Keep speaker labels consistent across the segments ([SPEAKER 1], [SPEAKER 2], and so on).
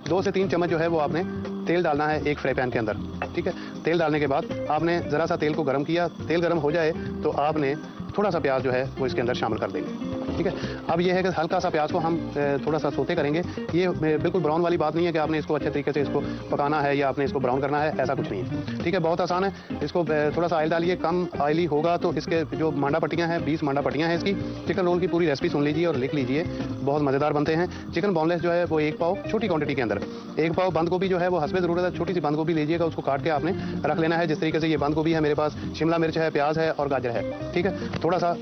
[SPEAKER 1] 2 से 3 चम्मच जो है वो आपने तेल डालना है एक फ्राई पैन के अंदर। ठीक है, तेल डालने के बाद आपने ज़रा सा तेल को गर्म किया। तेल गर्म हो जाए तो आपने थोड़ा सा प्याज जो है वो इसके अंदर शामिल कर देंगे। ठीक है, अब ये है कि हल्का सा प्याज को हम थोड़ा सा सोते करेंगे। ये बिल्कुल ब्राउन वाली बात नहीं है कि आपने इसको अच्छे तरीके से इसको पकाना है या आपने इसको ब्राउन करना है, ऐसा कुछ नहीं है। ठीक है, बहुत आसान है। इसको थोड़ा सा ऑयल डालिए, कम ऑयली होगा तो इसके जो मांडा पट्टियाँ हैं 20 मांडा पट्टियाँ हैं इसकी। चिकन रोल की पूरी रेसिपी सुन लीजिए और लिख लीजिए, बहुत मज़ेदार बनते हैं। चिकन बोनलेस जो है वो 1 पाव छोटी क्वांटिटी के अंदर। 1 पाव बंद गोभी जो है वो हस्बे ज़रूरत है, छोटी सी बंद गोभी लीजिएगा, उसको काट के आपने रख लेना है। जिस तरीके से ये बंद गोभी है मेरे पास, शिमला मिर्च है, प्याज है और गाजर है। ठीक है, थोड़ा सा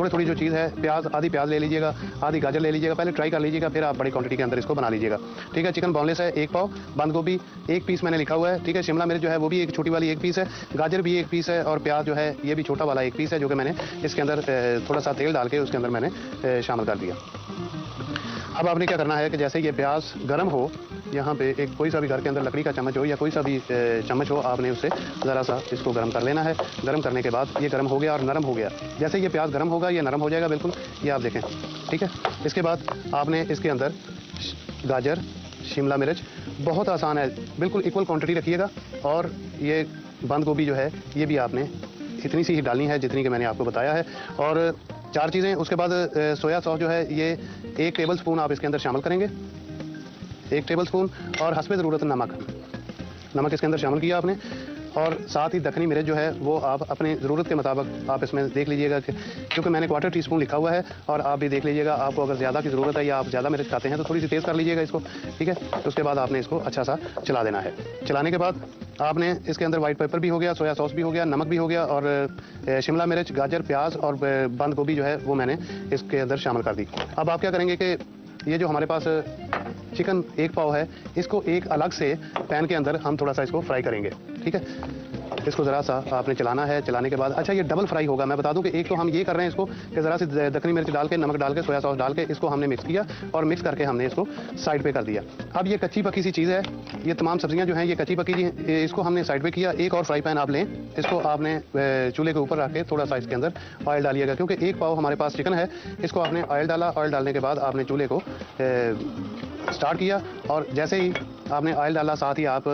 [SPEAKER 1] थोड़ी जो चीज़ है, प्याज, आधी प्याज ले लीजिएगा, आधी गाजर ले लीजिएगा, पहले ट्राई कर लीजिएगा, फिर आप बड़ी क्वांटिटी के अंदर इसको बना लीजिएगा। ठीक है, चिकन बोनलेस है 1 पाव, बंद गोभी 1 पीस मैंने लिखा हुआ है। ठीक है, शिमला मिर्च जो है वो भी एक छोटी वाली 1 पीस है, गाजर भी 1 पीस है और प्याज जो है ये भी छोटा वाला 1 पीस है, जो कि मैंने इसके अंदर थोड़ा सा तेल डाल के उसके अंदर मैंने शामिल कर दिया। अब आपने क्या करना है कि जैसे ये प्याज गर्म हो, यहाँ पे एक कोई सा भी घर के अंदर लकड़ी का चम्मच हो या कोई सा भी चम्मच हो, आपने उससे ज़रा सा इसको गर्म कर लेना है। गर्म करने के बाद ये गर्म हो गया और नरम हो गया। जैसे ये प्याज गर्म होगा ये नरम हो जाएगा बिल्कुल, ये आप देखें। ठीक है, इसके बाद आपने इसके अंदर गाजर, शिमला मिर्च, बहुत आसान है, बिल्कुल इक्वल क्वांटिटी रखिएगा। और ये बंद गोभी जो है ये भी आपने इतनी सी ही डालनी है जितनी कि मैंने आपको बताया है। और 4 चीज़ें, उसके बाद सोया सॉस जो है ये 1 टेबल स्पून आप इसके अंदर शामिल करेंगे, 1 टेबल स्पून। और हस्बे ज़रूरत नमक इसके अंदर शामिल किया आपने। और साथ ही दखनी मिर्च जो है वो आप अपनी ज़रूरत के मुताबिक आप इसमें देख लीजिएगा कि क्योंकि मैंने 1/4 टीस्पून लिखा हुआ है, और आप भी देख लीजिएगा, आपको अगर ज़्यादा की ज़रूरत है या आप ज़्यादा मिर्च खाते हैं तो थोड़ी सी तेज़ कर लीजिएगा इसको। ठीक है, तो उसके बाद आपने इसको अच्छा सा चला देना है। चलाने के बाद आपने इसके अंदर वाइट पेपर भी हो गया, सोया सॉस भी हो गया, नमक भी हो गया, और शिमला मिर्च, गाजर, प्याज और बंद गोभी जो है वो मैंने इसके अंदर शामिल कर दी। अब आप क्या करेंगे कि ये जो हमारे पास चिकन 1 पाव है, इसको एक अलग से पैन के अंदर हम थोड़ा सा इसको फ्राई करेंगे। ठीक है, इसको ज़रा सा आपने चलाना है। चलाने के बाद अच्छा ये डबल फ्राई होगा। मैं बता दूं कि एक तो हम ये कर रहे हैं इसको कि ज़रा सी दखनी मिर्च डाल के, नमक डाल के, सोया सॉस डाल के इसको हमने मिक्स किया और मिक्स करके हमने इसको साइड पे कर दिया। अब ये कच्ची पकी सी चीज़ है, ये तमाम सब्जियां जो हैं ये कच्ची पकी हैं, इसको हमने साइड पे किया। एक और फ्राई पैन आप लें, इसको आपने चूल्हे के ऊपर रख के थोड़ा सा इसके अंदर ऑयल डालिएगा, क्योंकि 1 पाव हमारे पास चिकन है। इसको आपने ऑयल डाला, ऑयल डालने के बाद आपने चूल्हे को स्टार्ट किया, और जैसे ही आपने ऑयल डाला साथ ही आप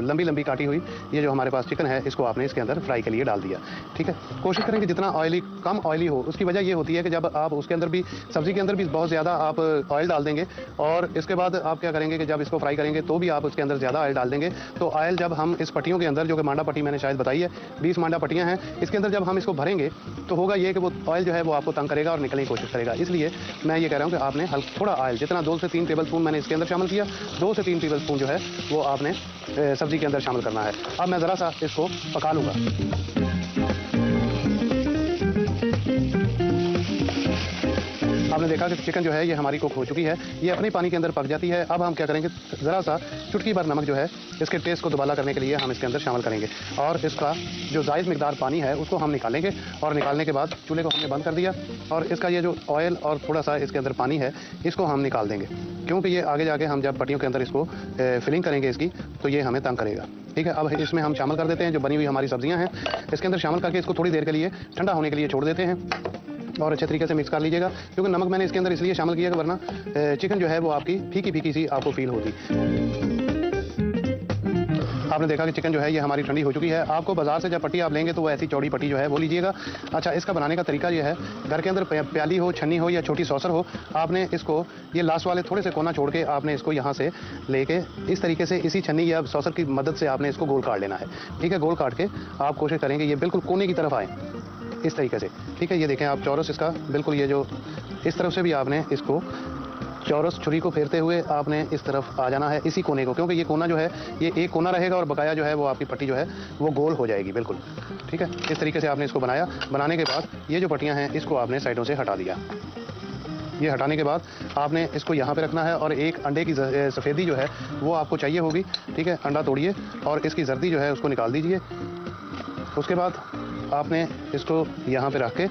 [SPEAKER 1] लंबी लंबी काटी हुई ये जो हमारे पास चिकन है इसको आपने इसके अंदर फ्राई के लिए डाल दिया। ठीक है, कोशिश करें कि जितना ऑयली कम ऑयली हो। उसकी वजह ये होती है कि जब आप उसके अंदर भी, सब्जी के अंदर भी बहुत ज़्यादा आप ऑयल डाल देंगे, और इसके बाद आप क्या करेंगे कि जब इसको फ्राई करेंगे तो भी आप उसके अंदर ज़्यादा ऑयल डाल देंगे। तो ऑयल जब हम इस पट्टियों के अंदर, जो कि मांडा पट्टी मैंने शायद बताई है, 20 मांडा पट्टियाँ हैं, इसके अंदर जब हम इसको भरेंगे तो होगा ये कि वो ऑयल जो है वो आपको तंग करेगा और निकलने की कोशिश करेगा। इसलिए मैं ये कह रहा हूँ कि आपने थोड़ा ऑयल, जितना 2 से 3 टेबल स्पून मैंने इसके अंदर शामिल किया, 2 से 3 टेबल स्पून जो है वो आपने सब्जी के अंदर शामिल करना है। अब मैं ज़रा सा इसको पका लूँगा। आपने देखा कि चिकन जो है ये हमारी कुक हो चुकी है, ये अपने पानी के अंदर पक जाती है। अब हम क्या करेंगे, ज़रा सा चुटकी भर नमक जो है इसके टेस्ट को दुबाला करने के लिए हम इसके अंदर शामिल करेंगे, और इसका जो जायज़ मिकदार पानी है उसको हम निकालेंगे। और निकालने के बाद चूल्हे को हमने बंद कर दिया, और इसका ये जो ऑयल और थोड़ा सा इसके अंदर पानी है इसको हम निकाल देंगे, क्योंकि ये आगे जाके हम जब पट्टियों के अंदर इसको फिलिंग करेंगे इसकी, तो ये हमें तंग करेगा। ठीक है, अब इसमें हम शामिल कर देते हैं जो बनी हुई हमारी सब्जियां हैं, इसके अंदर शामिल करके इसको थोड़ी देर के लिए ठंडा होने के लिए छोड़ देते हैं, और अच्छे तरीके से मिक्स कर लीजिएगा। क्योंकि नमक मैंने इसके अंदर इसलिए शामिल किया कि वरना चिकन जो है वो आपकी फीकी फीकी सी आपको फील होती। आपने देखा कि चिकन जो है ये हमारी ठंडी हो चुकी है। आपको बाजार से जब पट्टी आप लेंगे तो वो ऐसी चौड़ी पट्टी जो है वो लीजिएगा। अच्छा, इसका बनाने का तरीका ये है, घर के अंदर प्याली हो, छन्नी हो या छोटी सॉसर हो, आपने इसको ये लास्ट वाले थोड़े से कोना छोड़ के आपने इसको यहाँ से लेके इस तरीके से इसी छन्नी या सॉसर की मदद से आपने इसको गोल काट लेना है। ठीक है, गोल काट के आप कोशिश करेंगे ये बिल्कुल कोने की तरफ आए, इस तरीके से। ठीक है, ये देखें आप चौरस इसका बिल्कुल, ये जो इस तरफ से भी आपने इसको चौरस छुरी को फेरते हुए आपने इस तरफ आ जाना है, इसी कोने को, क्योंकि ये कोना जो है ये एक कोना रहेगा और बकाया जो है वो आपकी पट्टी जो है वो गोल हो जाएगी बिल्कुल। ठीक है, इस तरीके से आपने इसको बनाया। बनाने के बाद ये जो पट्टियाँ हैं इसको आपने साइडों से हटा दिया। ये हटाने के बाद आपने इसको यहाँ पे रखना है, और एक अंडे की सफ़ेदी जो है वो आपको चाहिए होगी। ठीक है, अंडा तोड़िए और इसकी जर्दी जो है उसको निकाल दीजिए। उसके बाद आपने इसको यहाँ पे रख के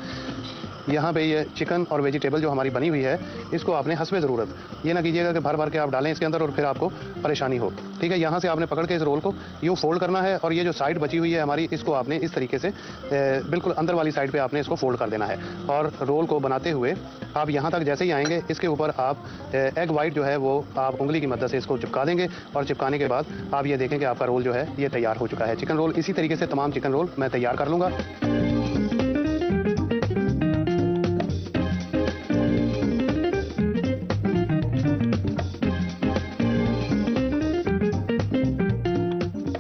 [SPEAKER 1] यहाँ पे ये चिकन और वेजिटेबल जो हमारी बनी हुई है, इसको आपने हस्बे ज़रूरत, ये ना कीजिएगा कि भर भर के आप डालें इसके अंदर और फिर आपको परेशानी हो। ठीक है, यहाँ से आपने पकड़ के इस रोल को यूँ फोल्ड करना है और ये जो साइड बची हुई है हमारी, इसको आपने इस तरीके से बिल्कुल अंदर वाली साइड पर आपने इसको फोल्ड कर देना है। और रोल को बनाते हुए आप यहाँ तक जैसे ही आएंगे, इसके ऊपर आप एग वाइट जो है वो आप उंगली की मदद से इसको चिपका देंगे और चिपकाने के बाद आप ये देखें कि आपका रोल जो है ये तैयार हो चुका है। चिकन रोल इसी तरीके से तमाम चिकन रोल मैं तैयार कर लूँगा।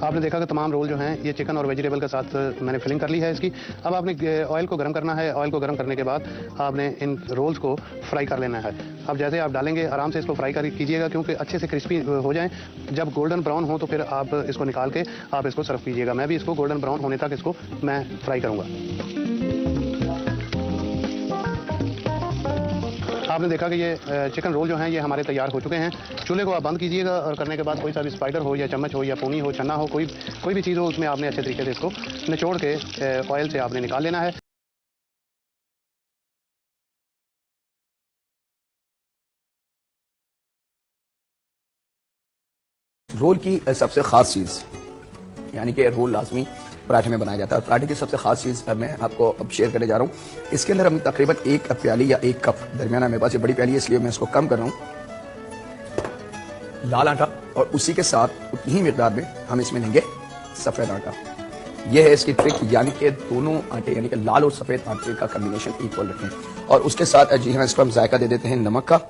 [SPEAKER 1] आपने देखा कि तमाम रोल जो हैं ये चिकन और वेजिटेबल के साथ मैंने फिलिंग कर ली है इसकी। अब आपने ऑयल को गर्म करना है। ऑयल को गर्म करने के बाद आपने इन रोल्स को फ्राई कर लेना है। अब जैसे आप डालेंगे आराम से इसको फ्राई कीजिएगा, क्योंकि अच्छे से क्रिस्पी हो जाएं। जब गोल्डन ब्राउन हो तो फिर आप इसको निकाल के आप इसको सर्व कीजिएगा। मैं भी इसको गोल्डन ब्राउन होने तक इसको मैं फ्राई करूँगा। आपने देखा कि ये चिकन रोल जो हैं ये हमारे तैयार हो चुके हैं। चूल्हे को आप बंद कीजिएगा और करने के बाद कोई सा भी स्पाइडर हो या चम्मच हो या पूनी हो, छन्ना हो, कोई भी चीज़ हो, उसमें आपने अच्छे तरीके से इसको निचोड़ के ऑयल से आपने निकाल लेना है।
[SPEAKER 2] रोल की सबसे ख़ास चीज़ यानी कि रोल लाजमी पराठे में बनाया जाता है। पराठे की सबसे खास चीज़ मैं आपको अब शेयर करने जा रहा हूँ। इसके अंदर हम तकरीबन 1 प्याली या 1 कप, दरमियाना मेरे पास ये बड़ी प्याली है इसलिए मैं इसको कम कर रहा हूँ, लाल आटा, और उसी के साथ उतनी ही मिकदार में हम इसमें लेंगे सफ़ेद आटा। यह है इसकी ट्रिक, यानी कि दोनों आटे यानी कि लाल और सफ़ेद आटे का कम्बिनेशन इक्वल रखें। और उसके साथ जी हाँ, इसको हम जायका दे देते हैं नमक का।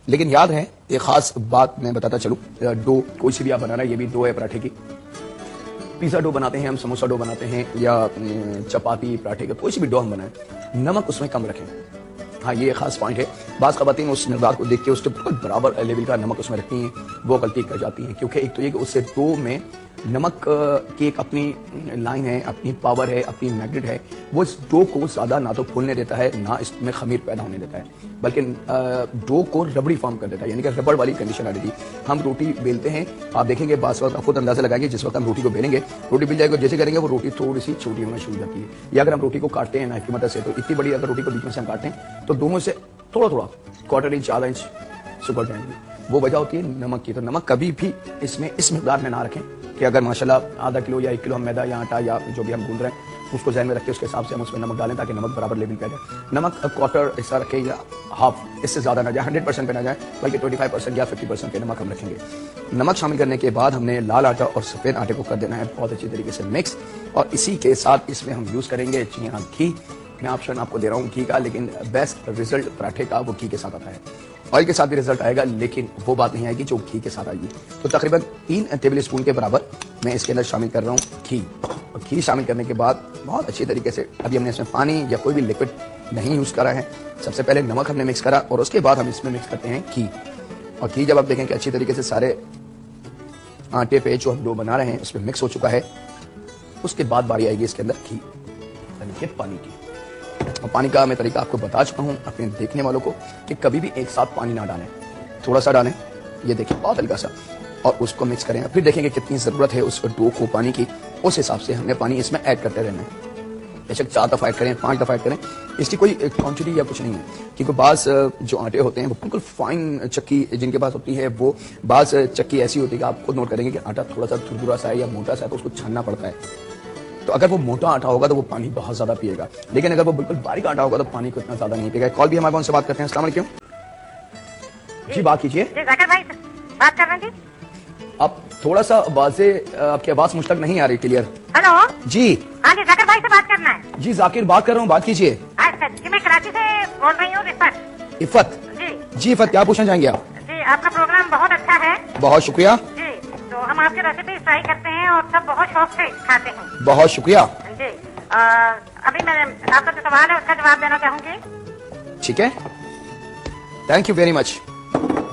[SPEAKER 2] लेकिन याद है एक खास बात मैं बताता चलूँ, डो कोई सी भी आप बनाना, ये भी डो है पराठे की। पिज़्ज़ा डो बनाते हैं हम, समोसा डो बनाते हैं, या चपाती पराठे का कोई सी भी डो हम बनाएं, नमक उसमें कम रखें। हाँ, ये खास पॉइंट है। बाज़ ख़वातीन उस मिक़दार को देख के उसके बिल्कुल बराबर लेवल का नमक उसमें रखती हैं, वो गलती कर जाती हैं। क्योंकि एक तो ये कि उससे डो में नमक की एक अपनी लाइन है, अपनी पावर है, अपनी मैग्नेट है। वो इस डो को ज़्यादा ना तो फूलने देता है, ना इसमें खमीर पैदा होने देता है, बल्कि डो को रबड़ी फॉर्म कर देता है, यानी कि रबड़ वाली कंडीशन आ रही थी। हम रोटी बेलते हैं, आप देखेंगे बास वक्त आप खुद अंदाजा लगाएंगे, जिस वक्त हम रोटी को बेलेंगे, रोटी बेल जाएगी, जैसे करेंगे वो रोटी थोड़ी सी छोटी होना शुरू हो जाती है। या अगर हम रोटी को काटते हैं नाइफ की मदद से, तो इतनी बड़ी अगर रोटी को बीच में से हम काटते हैं तो दोनों से थोड़ा थोड़ा क्वार्टर इंच, आधा इंच सुखड़ जाएंगे। वो वजह होती है नमक की। तो नमक कभी भी इसमें इस मिकदार में ना रखें कि अगर माशाल्लाह आधा किलो या 1 किलो हम मैदा या आटा या जो भी हम गूंद रहे हैं उसको ध्यान में रखें, उसके हिसाब से हम उसमें नमक डालें ताकि नमक बराबर लेवल पे आ जाए। नमक क्वार्टर हिस्सा रखें या हाफ, इससे ज़्यादा ना जाए, 100% पे ना जाए, बल्कि 25% या 50% पे नमक हम रखेंगे। नमक शामिल करने के बाद हमने लाल आटा और सफ़ेद आटे को कर देना है बहुत अच्छी तरीके से मिक्स, और इसी के साथ इसमें हम यूज़ करेंगे जी हाँ घी। मैं ऑप्शन आपको दे रहा हूँ घी का, लेकिन बेस्ट रिजल्ट पराठे का वो घी के साथ आता है। ऑयल के साथ भी रिजल्ट आएगा, लेकिन वो बात नहीं आएगी जो घी के साथ आएगी। तो तकरीबन 3 टेबल स्पून के बराबर मैं इसके अंदर शामिल कर रहा हूँ घी। और घी शामिल करने के बाद बहुत अच्छी तरीके से, अभी हमने इसमें पानी या कोई भी लिक्विड नहीं यूज़ करा है, सबसे पहले नमक हमने मिक्स करा और उसके बाद हम इसमें मिक्स करते हैं घी। और घी जब आप देखें कि अच्छी तरीके से सारे आटे पे जो हम डो बना रहे हैं उसमें मिक्स हो चुका है, उसके बाद बारी आएगी इसके अंदर घी यानी कि पानी की। और पानी का मैं तरीका आपको बता चुका हूँ अपने देखने वालों को कि कभी भी एक साथ पानी ना डालें, थोड़ा सा डालें, ये देखिए बहुत हल्का सा, और उसको मिक्स करें। फिर देखेंगे कितनी ज़रूरत है उस डो को पानी की, उस हिसाब से हमने पानी इसमें ऐड करते रहना है। बेशक 4 दफ़ा ऐड करें, 5 दफ़ा ऐड करें, इसकी कोई क्वांटिटी या कुछ नहीं है। क्योंकि बाज़ जो आटे होते हैं वो बिल्कुल फाइन चक्की जिनके पास होती है, वो बाज़ चक्की ऐसी होती है कि आप खुद नोट करेंगे कि आटा थोड़ा सा धुरधुरा सा है या मोटा सा है तो उसको छानना पड़ता है। तो अगर वो मोटा आटा होगा तो वो पानी बहुत ज्यादा पिएगा, लेकिन अगर वो बिल्कुल बारीक आटा होगा तो पानी को इतना ज्यादा नहीं पिएगा। कॉल भी हमारे उनसे बात करते हैं। अस्सलाम वालेकुम जी, बात कीजिए।
[SPEAKER 3] जाकिर भाई बात कर रहे हैं जी।
[SPEAKER 2] आप थोड़ा सा आवाज़े, आपकी आवाज मुझ तक नहीं आ रही क्लियर।
[SPEAKER 3] हेलो
[SPEAKER 2] जी।
[SPEAKER 3] हाँ जी, जाकिर भाई से बात करना है।
[SPEAKER 2] जी जाकिर बात कर रहा हूँ, बात कीजिए।
[SPEAKER 3] अच्छा जी, मैं कराची से बोल रही हूँ इफ़त।
[SPEAKER 2] इफ़त जी, इफ़त क्या पूछना चाहेंगे आप?
[SPEAKER 3] जी, आपका प्रोग्राम बहुत अच्छा है।
[SPEAKER 2] बहुत शुक्रिया
[SPEAKER 3] जी, तो हम आपकी रेसिपी ट्राई करते हैं और सब बहुत शौक से खाते हैं।
[SPEAKER 2] बहुत शुक्रिया
[SPEAKER 3] जी। अभी मैं आपका जो सवाल है उसका जवाब देना चाहूंगी।
[SPEAKER 2] ठीक है, थैंक यू वेरी मच,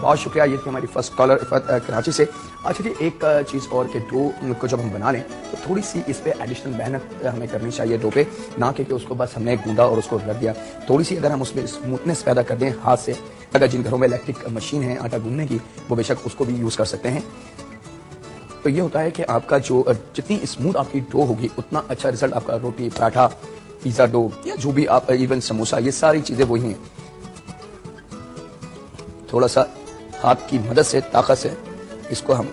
[SPEAKER 2] बहुत शुक्रिया। ये थी हमारी फर्स्ट कॉलर इफ़त कराची से। अच्छा जी, एक चीज़ और कि डो को जब हम बना लें तो थोड़ी सी इस पर एडिशनल मेहनत हमें करनी चाहिए डो पे, ना कि उसको बस हमने गूंदा और उसको रख दिया। थोड़ी सी अगर हम उसमें स्मूथनेस पैदा कर दें हाथ से, अगर जिन घरों में इलेक्ट्रिक मशीन है आटा गूंदने की, वो बेशक उसको भी यूज़ कर सकते हैं। तो ये होता है कि आपका जो जितनी स्मूथ आपकी डो होगी उतना अच्छा रिजल्ट आपका रोटी, पराठा पिज्जा डो या जो भी आप, इवन समोसा, ये सारी चीजें वही हैं। थोड़ा सा हाथ की मदद से, ताकत से इसको हम,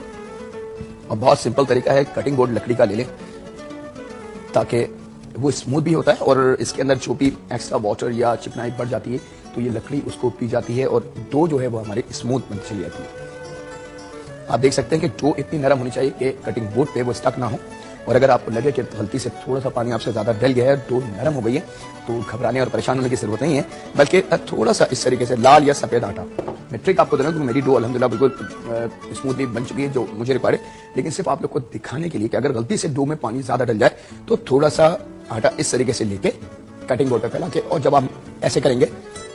[SPEAKER 2] और बहुत सिंपल तरीका है, कटिंग बोर्ड लकड़ी का ले लें ताकि वो स्मूथ भी होता है और इसके अंदर जो भी एक्स्ट्रा वाटर या चिकनाई बढ़ जाती है तो ये लकड़ी उसको पी जाती है और डो जो है वो हमारी स्मूथ बन चली जाती है। आप देख सकते हैं कि डो इतनी नरम होनी चाहिए कि कटिंग बोर्ड पे वो स्टक ना हो, और अगर आपको लगे कि गलती से थोड़ा सा पानी आपसे ज्यादा डल गया है, डो नरम हो गई है, तो घबराने और परेशान होने की जरूरत नहीं है, बल्कि थोड़ा सा इस तरीके से लाल या सफेद आटा, मैं ट्रिक आपको दे रहा हूं क्योंकि मेरी डो अल्हम्दुलिल्लाह बिल्कुल स्मूथली बन चुकी है जो मुझे रिक्वायर्ड है, लेकिन सिर्फ आप लोग को दिखाने के लिए कि अगर गलती से डो में पानी ज्यादा डल जाए तो थोड़ा सा आटा इस तरीके से लेके कटिंग बोर्ड पे फैला के, और जब आप ऐसे करेंगे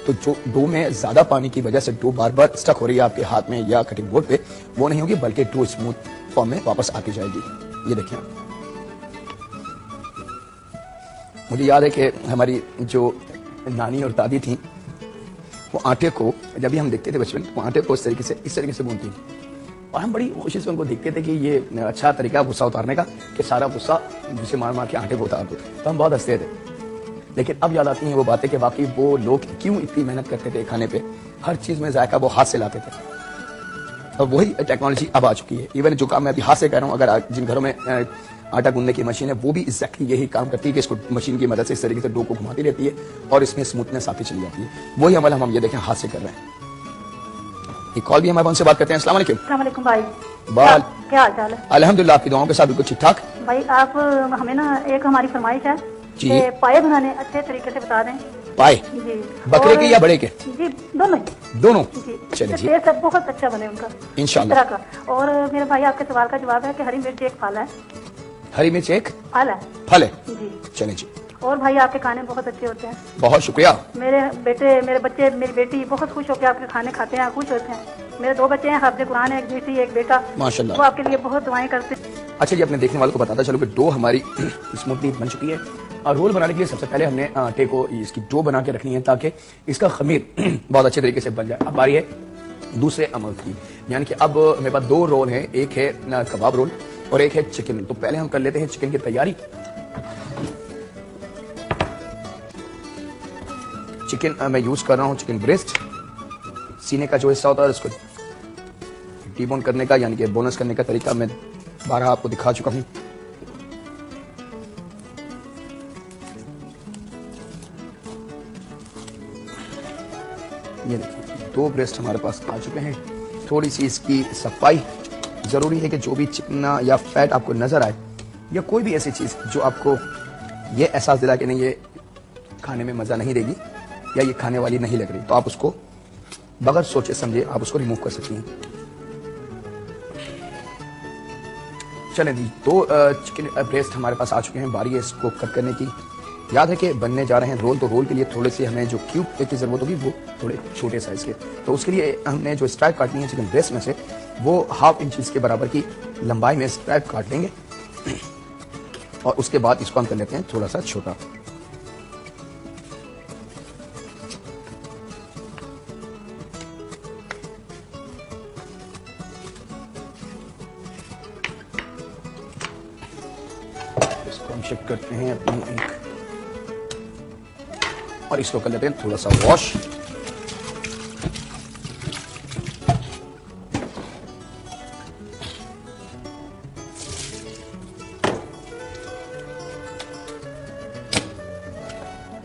[SPEAKER 2] तो जो डो में ज्यादा पानी की वजह से डो बार बार स्टक हो रही है आपके हाथ में या कटिंग बोर्ड पे, वो नहीं होगी, बल्कि डो स्मूथ फॉर्म में वापस आती जाएगी। ये देखिए, मुझे याद है कि हमारी जो नानी और दादी थी वो आटे को, जब भी हम देखते थे बचपन, वो आटे को इस तरीके से गूंथती थी और हम बड़ी खुशी से उनको देखते थे कि ये अच्छा तरीका गुस्सा उतारने का, कि सारा गुस्सा जिसे मार मार के आटे को उतार दो, तो हम बहुत हंसते थे। लेकिन अब याद आती हैं वो बातें कि वाकई वो लोग क्यों इतनी मेहनत करते थे खाने पे, हर चीज में जायका वो हाथ से लाते थे, और वही टेक्नोलॉजी अब आ चुकी है। इवन जो काम मैं अभी हाथ से कर रहा हूँ, अगर जिन घरों में आटा गूंदने की मशीन है वो भी एग्जैक्टली यही काम करती है कि इसको मशीन की मदद से इस तरीके से डो को घुमाती रहती है और इसमें स्मूथनेस आती चली जाती है। वही अमल हम ये देखें हाथ से कर रहे हैं। एक कॉल भी हमारे उनसे बात करते हैं। अस्सलाम वालेकुम।
[SPEAKER 3] अस्सलाम वालेकुम भाई,
[SPEAKER 2] बाल
[SPEAKER 3] क्या हाल चाल है?
[SPEAKER 2] अल्हम्दुलिल्लाह, आपकी दुआओं के साथ बिल्कुल ठीक ठाक।
[SPEAKER 3] भाई आप हमें ना एक हमारी फरमाइश है
[SPEAKER 2] जी।
[SPEAKER 3] कि पाए बनाने अच्छे तरीके से बता दें।
[SPEAKER 2] पाए
[SPEAKER 3] जी,
[SPEAKER 2] बकरे के या बड़े के?
[SPEAKER 3] जी दोनों
[SPEAKER 2] दोनों।
[SPEAKER 3] जी,
[SPEAKER 2] चलिए जी,
[SPEAKER 3] टेस्ट बहुत अच्छा बने उनका
[SPEAKER 2] इंशाल्लाह।
[SPEAKER 3] इस तरह का। और मेरे भाई आपके सवाल का जवाब है कि हरी मिर्च एक फल है।
[SPEAKER 2] हरी मिर्च एक
[SPEAKER 3] फल है
[SPEAKER 2] फल है।
[SPEAKER 3] जी।
[SPEAKER 2] चलिए जी,
[SPEAKER 3] और भाई आपके खाने बहुत अच्छे होते हैं।
[SPEAKER 2] बहुत शुक्रिया।
[SPEAKER 3] मेरे बेटे, मेरे बच्चे, मेरी बेटी बहुत खुश होकर आपके खाने खाते हैं, खुश होते हैं। मेरे 2 बच्चे हैं, हाफिज़ कुरान है, एक बेटी एक बेटा,
[SPEAKER 2] माशाल्लाह।
[SPEAKER 3] वो आपके लिए बहुत दुआएं करते हैं।
[SPEAKER 2] अच्छा जी, अपने देखने वालों को बताता चलो कि डो हमारी स्मूथली बन चुकी है, और रोल बनाने के लिए सबसे पहले हमने आटे को इसकी डो बना के रखनी है ताकि इसका खमीर बहुत अच्छे तरीके से बन जाए। अब बारी है दूसरे अमल की, यानी कि अब मेरे पास 2 रोल हैं, एक है कबाब रोल और एक है चिकन रोल। तो पहले हम कर लेते हैं चिकन की तैयारी। चिकन मैं यूज कर रहा हूं चिकन ब्रेस्ट, सीने का जो हिस्सा होता है उसको डीबोन करने का, यानी कि बोनस करने का तरीका मैं 12 आपको दिखा चुका हूं। ये देखिए 2 ब्रेस्ट हमारे पास आ चुके हैं। थोड़ी सी इसकी सफाई जरूरी है कि जो भी चिकना या फैट आपको नजर आए या कोई भी ऐसी चीज जो आपको ये एहसास दिलाए कि नहीं ये खाने में मजा नहीं देगी या ये खाने वाली नहीं लग रही, तो आप उसको बगैर सोचे समझे आप उसको रिमूव कर सकती हैं। चलें जी, 2 चिकन ब्रेस्ट हमारे पास आ चुके हैं। बारी है इसको कट करने की। याद है कि बनने जा रहे हैं रोल, तो रोल के लिए थोड़े से हमें जो क्यूब की जरूरत होगी वो थोड़े छोटे साइज के, तो उसके लिए हमने जो स्ट्राइप काटनी है चिकन ब्रेस्ट में से वो 1/2 इंच के बराबर की लंबाई में स्ट्राइप काट लेंगे, और उसके बाद इसको हम कर लेते हैं थोड़ा सा छोटा। इसको हम शिफ्ट करते हैं अपनी एक, और इसको कर लेते हैं थोड़ा सा वॉश।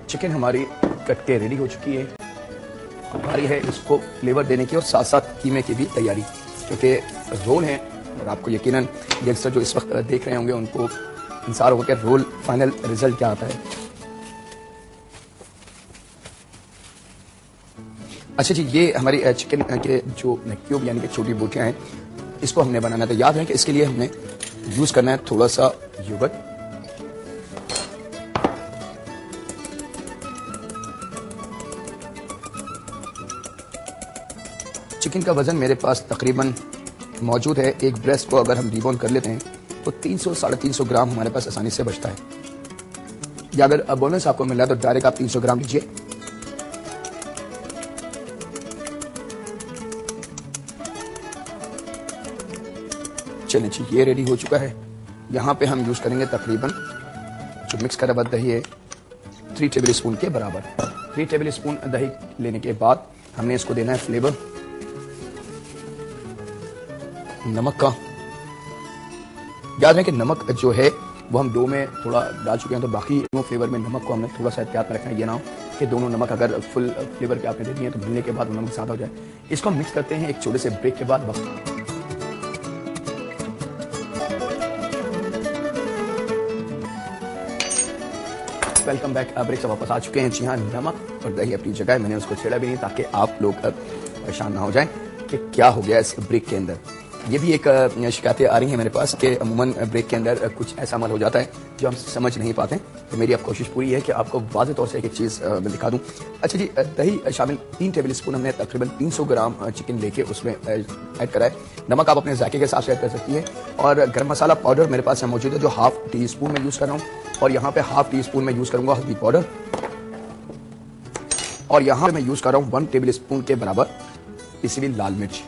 [SPEAKER 2] चिकन हमारी कट के रेडी हो चुकी है। हमारी है इसको फ्लेवर देने की और साथ साथ कीमे की भी तैयारी, क्योंकि रोल है और आपको यकीनन यंगस्टर जो इस वक्त देख रहे होंगे उनको इंतजार होगा कि रोल फाइनल रिजल्ट क्या आता है। अच्छा जी, ये हमारी चिकन के जो क्यूब यानी कि छोटी बोटियां हैं, इसको हमने बनाना था। याद है कि इसके लिए हमने यूज करना है थोड़ा सा योगर्ट, चिकन का वजन मेरे पास तकरीबन मौजूद है। एक ब्रेस्ट को अगर हम डिबोन कर लेते हैं तो 300-350 ग्राम हमारे पास आसानी से बचता है, या अगर बोनस आपको मिल रहा है तो डायरेक्ट आप 300 ग्राम लीजिए। चलिए जी, ये रेडी हो चुका है। यहाँ पे हम यूज करेंगे तकरीबन जो मिक्स करा हुआ दही है 3 टेबल स्पून के बराबर। 3 टेबल स्पून दही लेने के बाद हमने इसको देना है फ्लेवर नमक का। याद है कि नमक जो है वो हम डो में थोड़ा डाल चुके हैं, तो बाकी दोनों फ्लेवर में नमक को हमने थोड़ा सा एहतियात में रखना है। ये ना हो कि दोनों नमक अगर फुल फ्लेवर के आपने दे दिए तो भूनने के बाद नमक ज़्यादा हो जाए। इसको हम मिक्स करते हैं एक छोटे से ब्रेक के बाद। Welcome back. ब्रेक से वापस आ चुके हैं। जी हाँ, नमक और दही अपनी जगह है, मैंने उसको छेड़ा भी नहीं ताकि आप लोग परेशान ना हो जाएं कि क्या हो गया इस ब्रेक के अंदर। ये भी एक शिकायतें आ रही हैं मेरे पास कि अमूमन ब्रेक के अंदर कुछ ऐसा अमल हो जाता है जो हम समझ नहीं पाते। तो मेरी अब कोशिश पूरी है कि आपको वाज़ेह तौर से एक चीज़ मैं दिखा दूं। अच्छा जी, दही शामिल 3 टेबल स्पून हमने तकरीबन 300 ग्राम चिकन लेके उसमें ऐड करा है। नमक आप अपने जायके के हिसाब से ऐड कर सकती है। और गर्म मसाला पाउडर मेरे पास मौजूद है जो ½ टी स्पून में यूज़ कर रहा हूँ। और यहाँ पे ½ टी स्पून में यूज़ करूँगा हल्दी पाउडर। और यहाँ मैं यूज़ कर रहा हूँ 1 टेबल स्पून के बराबर पिसी हुई लाल मिर्च।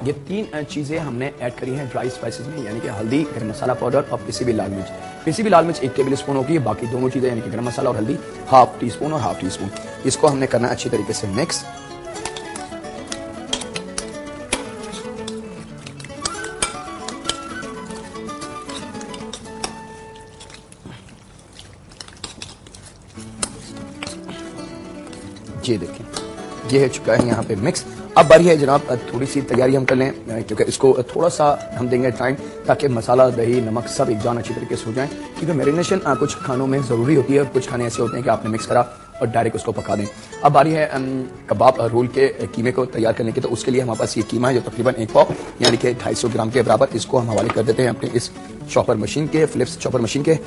[SPEAKER 2] ये 3 चीजें हमने ऐड करी हैं ड्राई स्पाइसेस में, यानी कि हल्दी, गरम मसाला पाउडर और पिसी हुई लाल मिर्च। पिसी हुई लाल मिर्च 1 टेबल स्पून होगी, बाकी दोनों चीजें यानी कि गरम मसाला और हल्दी ½ टी स्पून और ½ टी स्पून। इसको हमने करना अच्छी तरीके से मिक्स। ये देखें, ये है चुका है यहाँ पे मिक्स। अब बारी है जनाब थोड़ी सी तैयारी हम कर लें, क्योंकि इसको थोड़ा सा हम देंगे टाइम ताकि मसाला, दही, नमक सब एक जान अच्छी तरीके से हो जाए। क्योंकि मैरिनेशन कुछ खानों में ज़रूरी होती है और कुछ खाने ऐसे होते हैं कि आपने मिक्स करा और डायरेक्ट उसको पका दें। अब बारी है कबाब रोल के कीमे को तैयार करने की। तो उसके लिए हमारे पास ये कीमा है जो तकरीबन 1 पाव यानी कि 250 ग्राम के बराबर। इसको हम हवाले कर देते हैं अपने इस चॉपर मशीन के, फिलिप्स चॉपर मशीन के,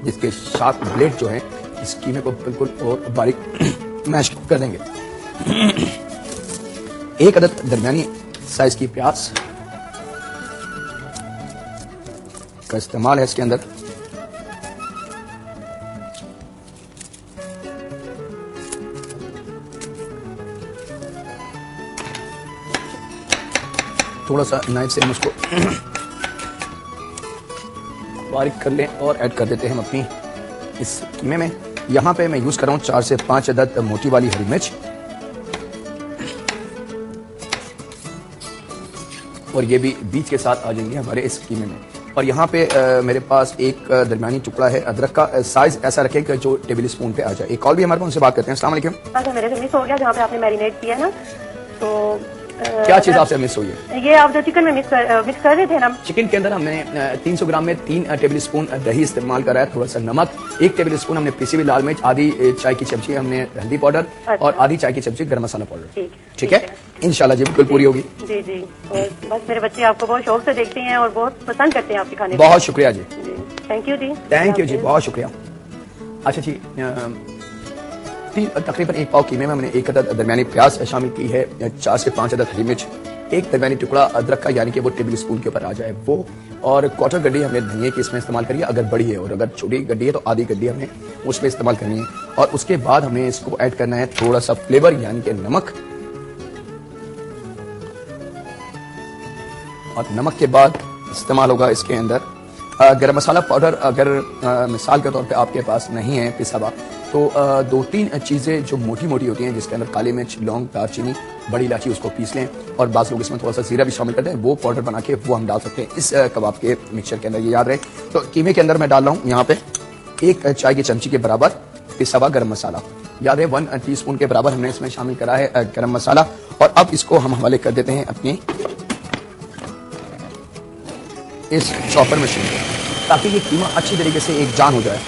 [SPEAKER 2] जिसके 7 ब्लेड जो हैं इस कीमे को बिल्कुल और बारीक मैश कर देंगे। 1 अदद दरमियानी साइज की प्याज का इस्तेमाल है इसके अंदर। थोड़ा सा नाइफ से हम उसको बारीक कर लें और ऐड कर देते हैं हम अपनी इस कीमे में। यहां पे मैं यूज कर रहा हूं 4 से 5 अदद मोटी वाली हरी मिर्च। और ये भी बीच के साथ आ जाएंगे हमारे इस कीमे में। और यहाँ पे मेरे पास एक दरमियानी टुकड़ा है अदरक का। साइज ऐसा रखें कि जो टेबल स्पून पे आ जाए। एक कॉल भी हमारे पास, उनसे बात करते हैं। अस्सलाम वालेकुम।
[SPEAKER 3] अच्छा, मेरे से मिस हो गया जहाँ पे आपने मैरिनेट किया ना, तो
[SPEAKER 2] क्या चीज आपसे मिस हुई है?
[SPEAKER 3] ये आप जो चिकन में मिक्स कर रहे थे ना।
[SPEAKER 2] चिकन के अंदर हमने 300 ग्राम में 3 टेबल स्पून दही इस्तेमाल करा है, थोड़ा सा नमक, 1 टेबल स्पून हमने पिसी हुई लाल मिर्च, आधी चाय की चमची हमने हल्दी पाउडर और आधी चाय की चमची गरम मसाला पाउडर। ठीक है, इंशाल्लाह जी बिल्कुल पूरी होगी।
[SPEAKER 3] जी जी। और बस मेरे बच्चे आपको बहुत शौक से देखते हैं और बहुत पसंद करते हैं आपके खाने।
[SPEAKER 2] बहुत शुक्रिया जी।
[SPEAKER 3] थैंक यू जी।
[SPEAKER 2] थैंक यू जी, बहुत शुक्रिया। अच्छा जी, तकरीबन 1 पाव कीमे में हमने 1 अदद दरमियानी प्याज शामिल की है, 4 से 5 अदद हरी मिर्च, 1 दरमियानी टुकड़ा अदरक का यानी कि वो टेबल स्पून के ऊपर आ जाए वो, और 1/4 गड्डी हमने धनिया की इसमें इस्तेमाल करी है अगर बड़ी है, और अगर छोटी गड्डी है तो आधी गड्डी हमने उसमें इस्तेमाल करनी है। और उसके बाद हमें इसको ऐड करना है थोड़ा सा फ्लेवर यानी कि नमक। और नमक के बाद इस्तेमाल होगा इसके अंदर गरम मसाला पाउडर। अगर मिसाल के तौर पे आपके पास नहीं है पिसा हुआ तो 2-3 चीज़ें जो मोटी मोटी होती हैं जिसके अंदर काली मिर्च, लौंग, दालचीनी, बड़ी इलायची, उसको पीस लें। और बाज़ लोग इसमें थोड़ा सा जीरा भी शामिल करते हैं, वो पाउडर बना के वो हम डाल सकते हैं इस कबाब के मिक्सचर के अंदर। ये याद रहे। तो कीमे के अंदर मैं डाल रहा हूँ यहाँ पे 1 चाय की चमची के बराबर पिसा हुआ गरम मसाला। याद है 1 टीस्पून के बराबर हमने इसमें शामिल करा है गरम मसाला। और अब इसको हम हवाले कर देते हैं अपनी इस चॉपर मशीन पे ताकि ये कीमा अच्छी तरीके से एक जान हो जाए।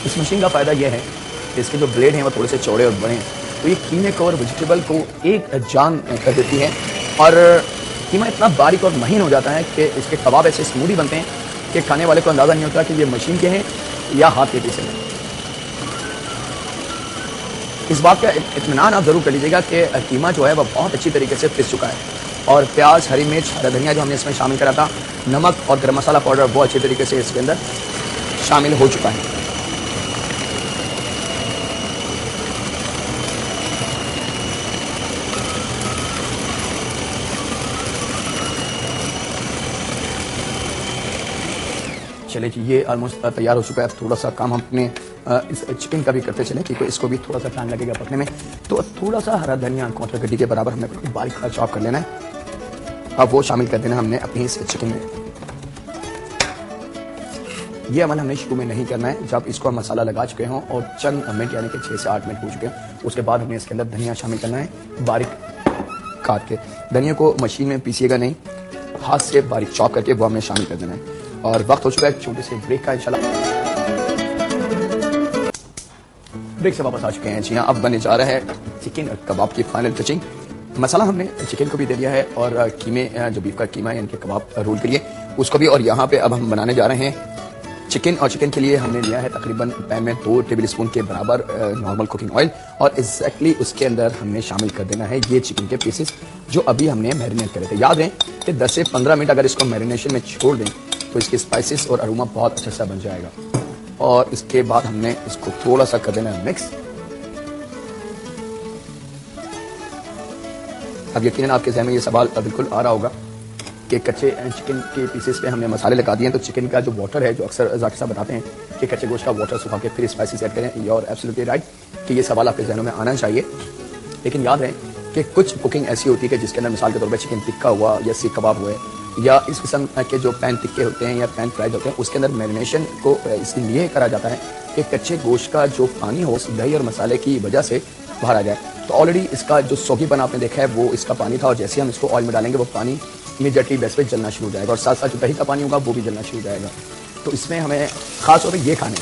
[SPEAKER 2] इस मशीन का फायदा यह है कि इसके जो ब्लेड हैं वो थोड़े से चौड़े और बड़े हैं, तो ये कीमे को और वेजिटेबल को एक जान कर देती है। और कीमा इतना बारीक और महीन हो जाता है कि इसके कबाब ऐसे स्मूदी बनते हैं कि खाने वाले को अंदाजा नहीं होता कि ये मशीन के हैं या हाथ के पीछे हैं। इस बात का इत्मीनान आप जरूर कर लीजिएगा कि कीमा जो है वह बहुत अच्छी तरीके से पिस चुका है। और प्याज, हरी मिर्च, हरा धनिया जो हमने इसमें शामिल करा था, नमक और गरम मसाला पाउडर बहुत अच्छे तरीके से इसके अंदर शामिल हो चुका है। चले जी, ये ऑलमोस्ट तैयार हो चुका है। थोड़ा सा काम हम अपने इस चिकन का भी करते चले क्योंकि इसको भी थोड़ा सा टाइम लगेगा पकने में। तो थोड़ा सा हरा धनिया क्वार्टर गड्डी के बराबर हमें बारीक चॉप कर लेना है। अब वो शामिल कर देना हमने अपनी इस चिकन में। ये अमल हमने शुरू में नहीं करना है, जब इसको हम मसाला लगा चुके हों और चंद मिनट यानी कि 6 से 8 मिनट हो चुके हैं, उसके बाद हमने इसके अंदर धनिया शामिल करना है बारीक काट के। धनिया को मशीन में पीसिएगा नहीं, हाथ से बारीक चॉप करके वो हमें शामिल कर देना है। और वक्त हो चुका है छोटे से ब्रेक का। इंशाल्लाह ब्रेक से वापस आ चुके हैं। जी हाँ, अब बनने जा रहा है चिकन और कबाब की फाइनल टचिंग। मसाला हमने चिकन को भी दे दिया है और कीमे जो बीफ का कीमा यानी कि कबाब रोल के लिए उसको भी। और यहाँ पे अब हम बनाने जा रहे हैं चिकन। और चिकन के लिए हमने लिया है तकरीबन पैन में 2 टेबल स्पून के बराबर नॉर्मल कुकिंग ऑयल और एग्जैक्टली उसके अंदर हमने शामिल कर देना है ये चिकन के पीसेस जो अभी हमने मैरिनेट करे थे। याद रहे कि 10 से 15 मिनट अगर इसको मैरिनेशन में छोड़ दें तो इसके स्पाइसेस और अरोमा बहुत अच्छा सा बन जाएगा। और इसके बाद हमने इसको थोड़ा सा कर देना है मिक्स। अब यकीनन आपके ज़हन में ये सवाल बिल्कुल आ रहा होगा कि कच्चे चिकन के पीसेस पे हमने मसाले लगा दिए हैं, तो चिकन का जो वाटर है, जो अक्सर जाकिर साहब बताते हैं कि कच्चे गोश्त का वाटर सुखा के फिर स्पाइसेस ऐड करें, यू आर एब्सोल्युटली राइट कि ये सवाल आपके ज़हनों में आना चाहिए। लेकिन याद रहे कि कुछ कुकिंग ऐसी होती है कि जिसके अंदर मिसाल के तौर पर चिकन टिक्का हुआ या सीख कबाब हुए या इस किस्म के जो पैन टिक्के होते हैं या पैन फ्राइज होते हैं, उसके अंदर मैरिनेशन को इसलिए करा जाता है कि कच्चे गोश्त का जो पानी हो दही और मसाले की वजह से बाहर आ जाए। तो ऑलरेडी इसका जो सोगीपन आपने देखा है वो इसका पानी था और जैसे हम इसको ऑयल में डालेंगे वो पानी इमीडिएटली गैस पे जलना शुरू हो जाएगा और साथ साथ जो दही का पानी होगा वो भी जलना शुरू हो जाएगा। तो इसमें हमें खास तौर पर ये खाने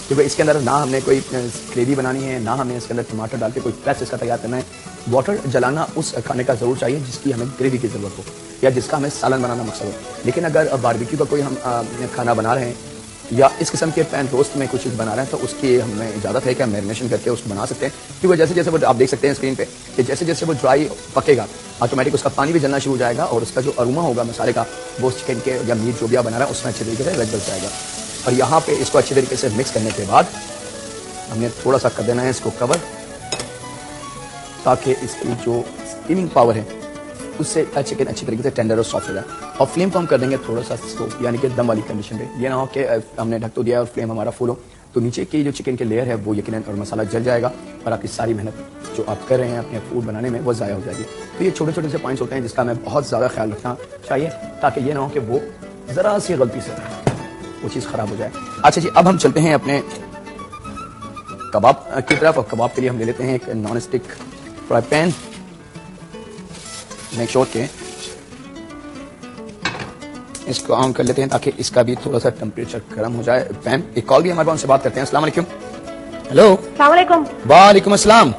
[SPEAKER 2] क्योंकि इसके अंदर ना हमने कोई ग्रेवी बनानी है, ना हमने इसके अंदर टमाटर डाल के कोई पेस्ट इसका तैयार करना है। वाटर जलाना उस खाने का ज़रूर चाहिए जिसकी हमें ग्रेवी की ज़रूरत हो या जिसका हमें सालन बनाना मकसद हो। लेकिन अगर बारबेक्यू का कोई हम खाना बना रहे हैं या इस किस्म के पैन रोस्ट में कुछ चीज़ बना रहे हैं तो उसकी हमें इजाज़त है कि हम मैरिनेशन करके उसको बना सकते हैं। क्योंकि जैसे जैसे वो आप देख सकते हैं स्क्रीन पे कि जैसे जैसे वो ड्राई पकेगा ऑटोमेटिक उसका पानी भी जलना शुरू हो जाएगा और उसका जो अरोमा होगा मसाले का वो चिकन के या मीट जो भी आप बना रहा है उसमें अच्छे तरीके से रच बच जाएगा। और यहाँ पे इसको अच्छे तरीके से मिक्स करने के बाद हमने थोड़ा सा कर देना है इसको कवर ताकि इसकी जो स्टीमिंग पावर है उससे चिकन अच्छी तरीके से टेंडर और सॉफ्ट हो जाए। और फ्लेम को हम कर देंगे थोड़ा सा स्लो यानी कि दम वाली कंडीशन पे। ये ना हो कि हमने ढक तो दिया और फ्लेम हमारा फुल हो तो नीचे की जो चिकन की लेयर है वो यकीनन और मसाला जल जाएगा और आपकी सारी मेहनत जो आप कर रहे हैं अपने फूड बनाने में वो ज़ाया हो जाएगी। तो ये छोटे छोटे से पॉइंट्स होते हैं जिसका हमें बहुत ज़्यादा ख्याल रखना चाहिए ताकि ये ना हो कि वो ज़रा सी गलती से वो चीज़ ख़राब हो जाए। अच्छा जी, अब हम चलते हैं अपने कबाब की तरफ। और कबाब के लिए हम ले लेते हैं एक non stick fry pan. Make sure के इसको ऑन कर लेते हैं ताकि इसका भी थोड़ा सा टेम्परेचर गर्म हो जाए। पैन एक कॉल भी हमारे पास, उनसे बात करते हैं। अस्सलाम वालेकुम। हेलो।
[SPEAKER 3] अस्सलाम वालेकुम।
[SPEAKER 2] वालेकुम अस्सलाम।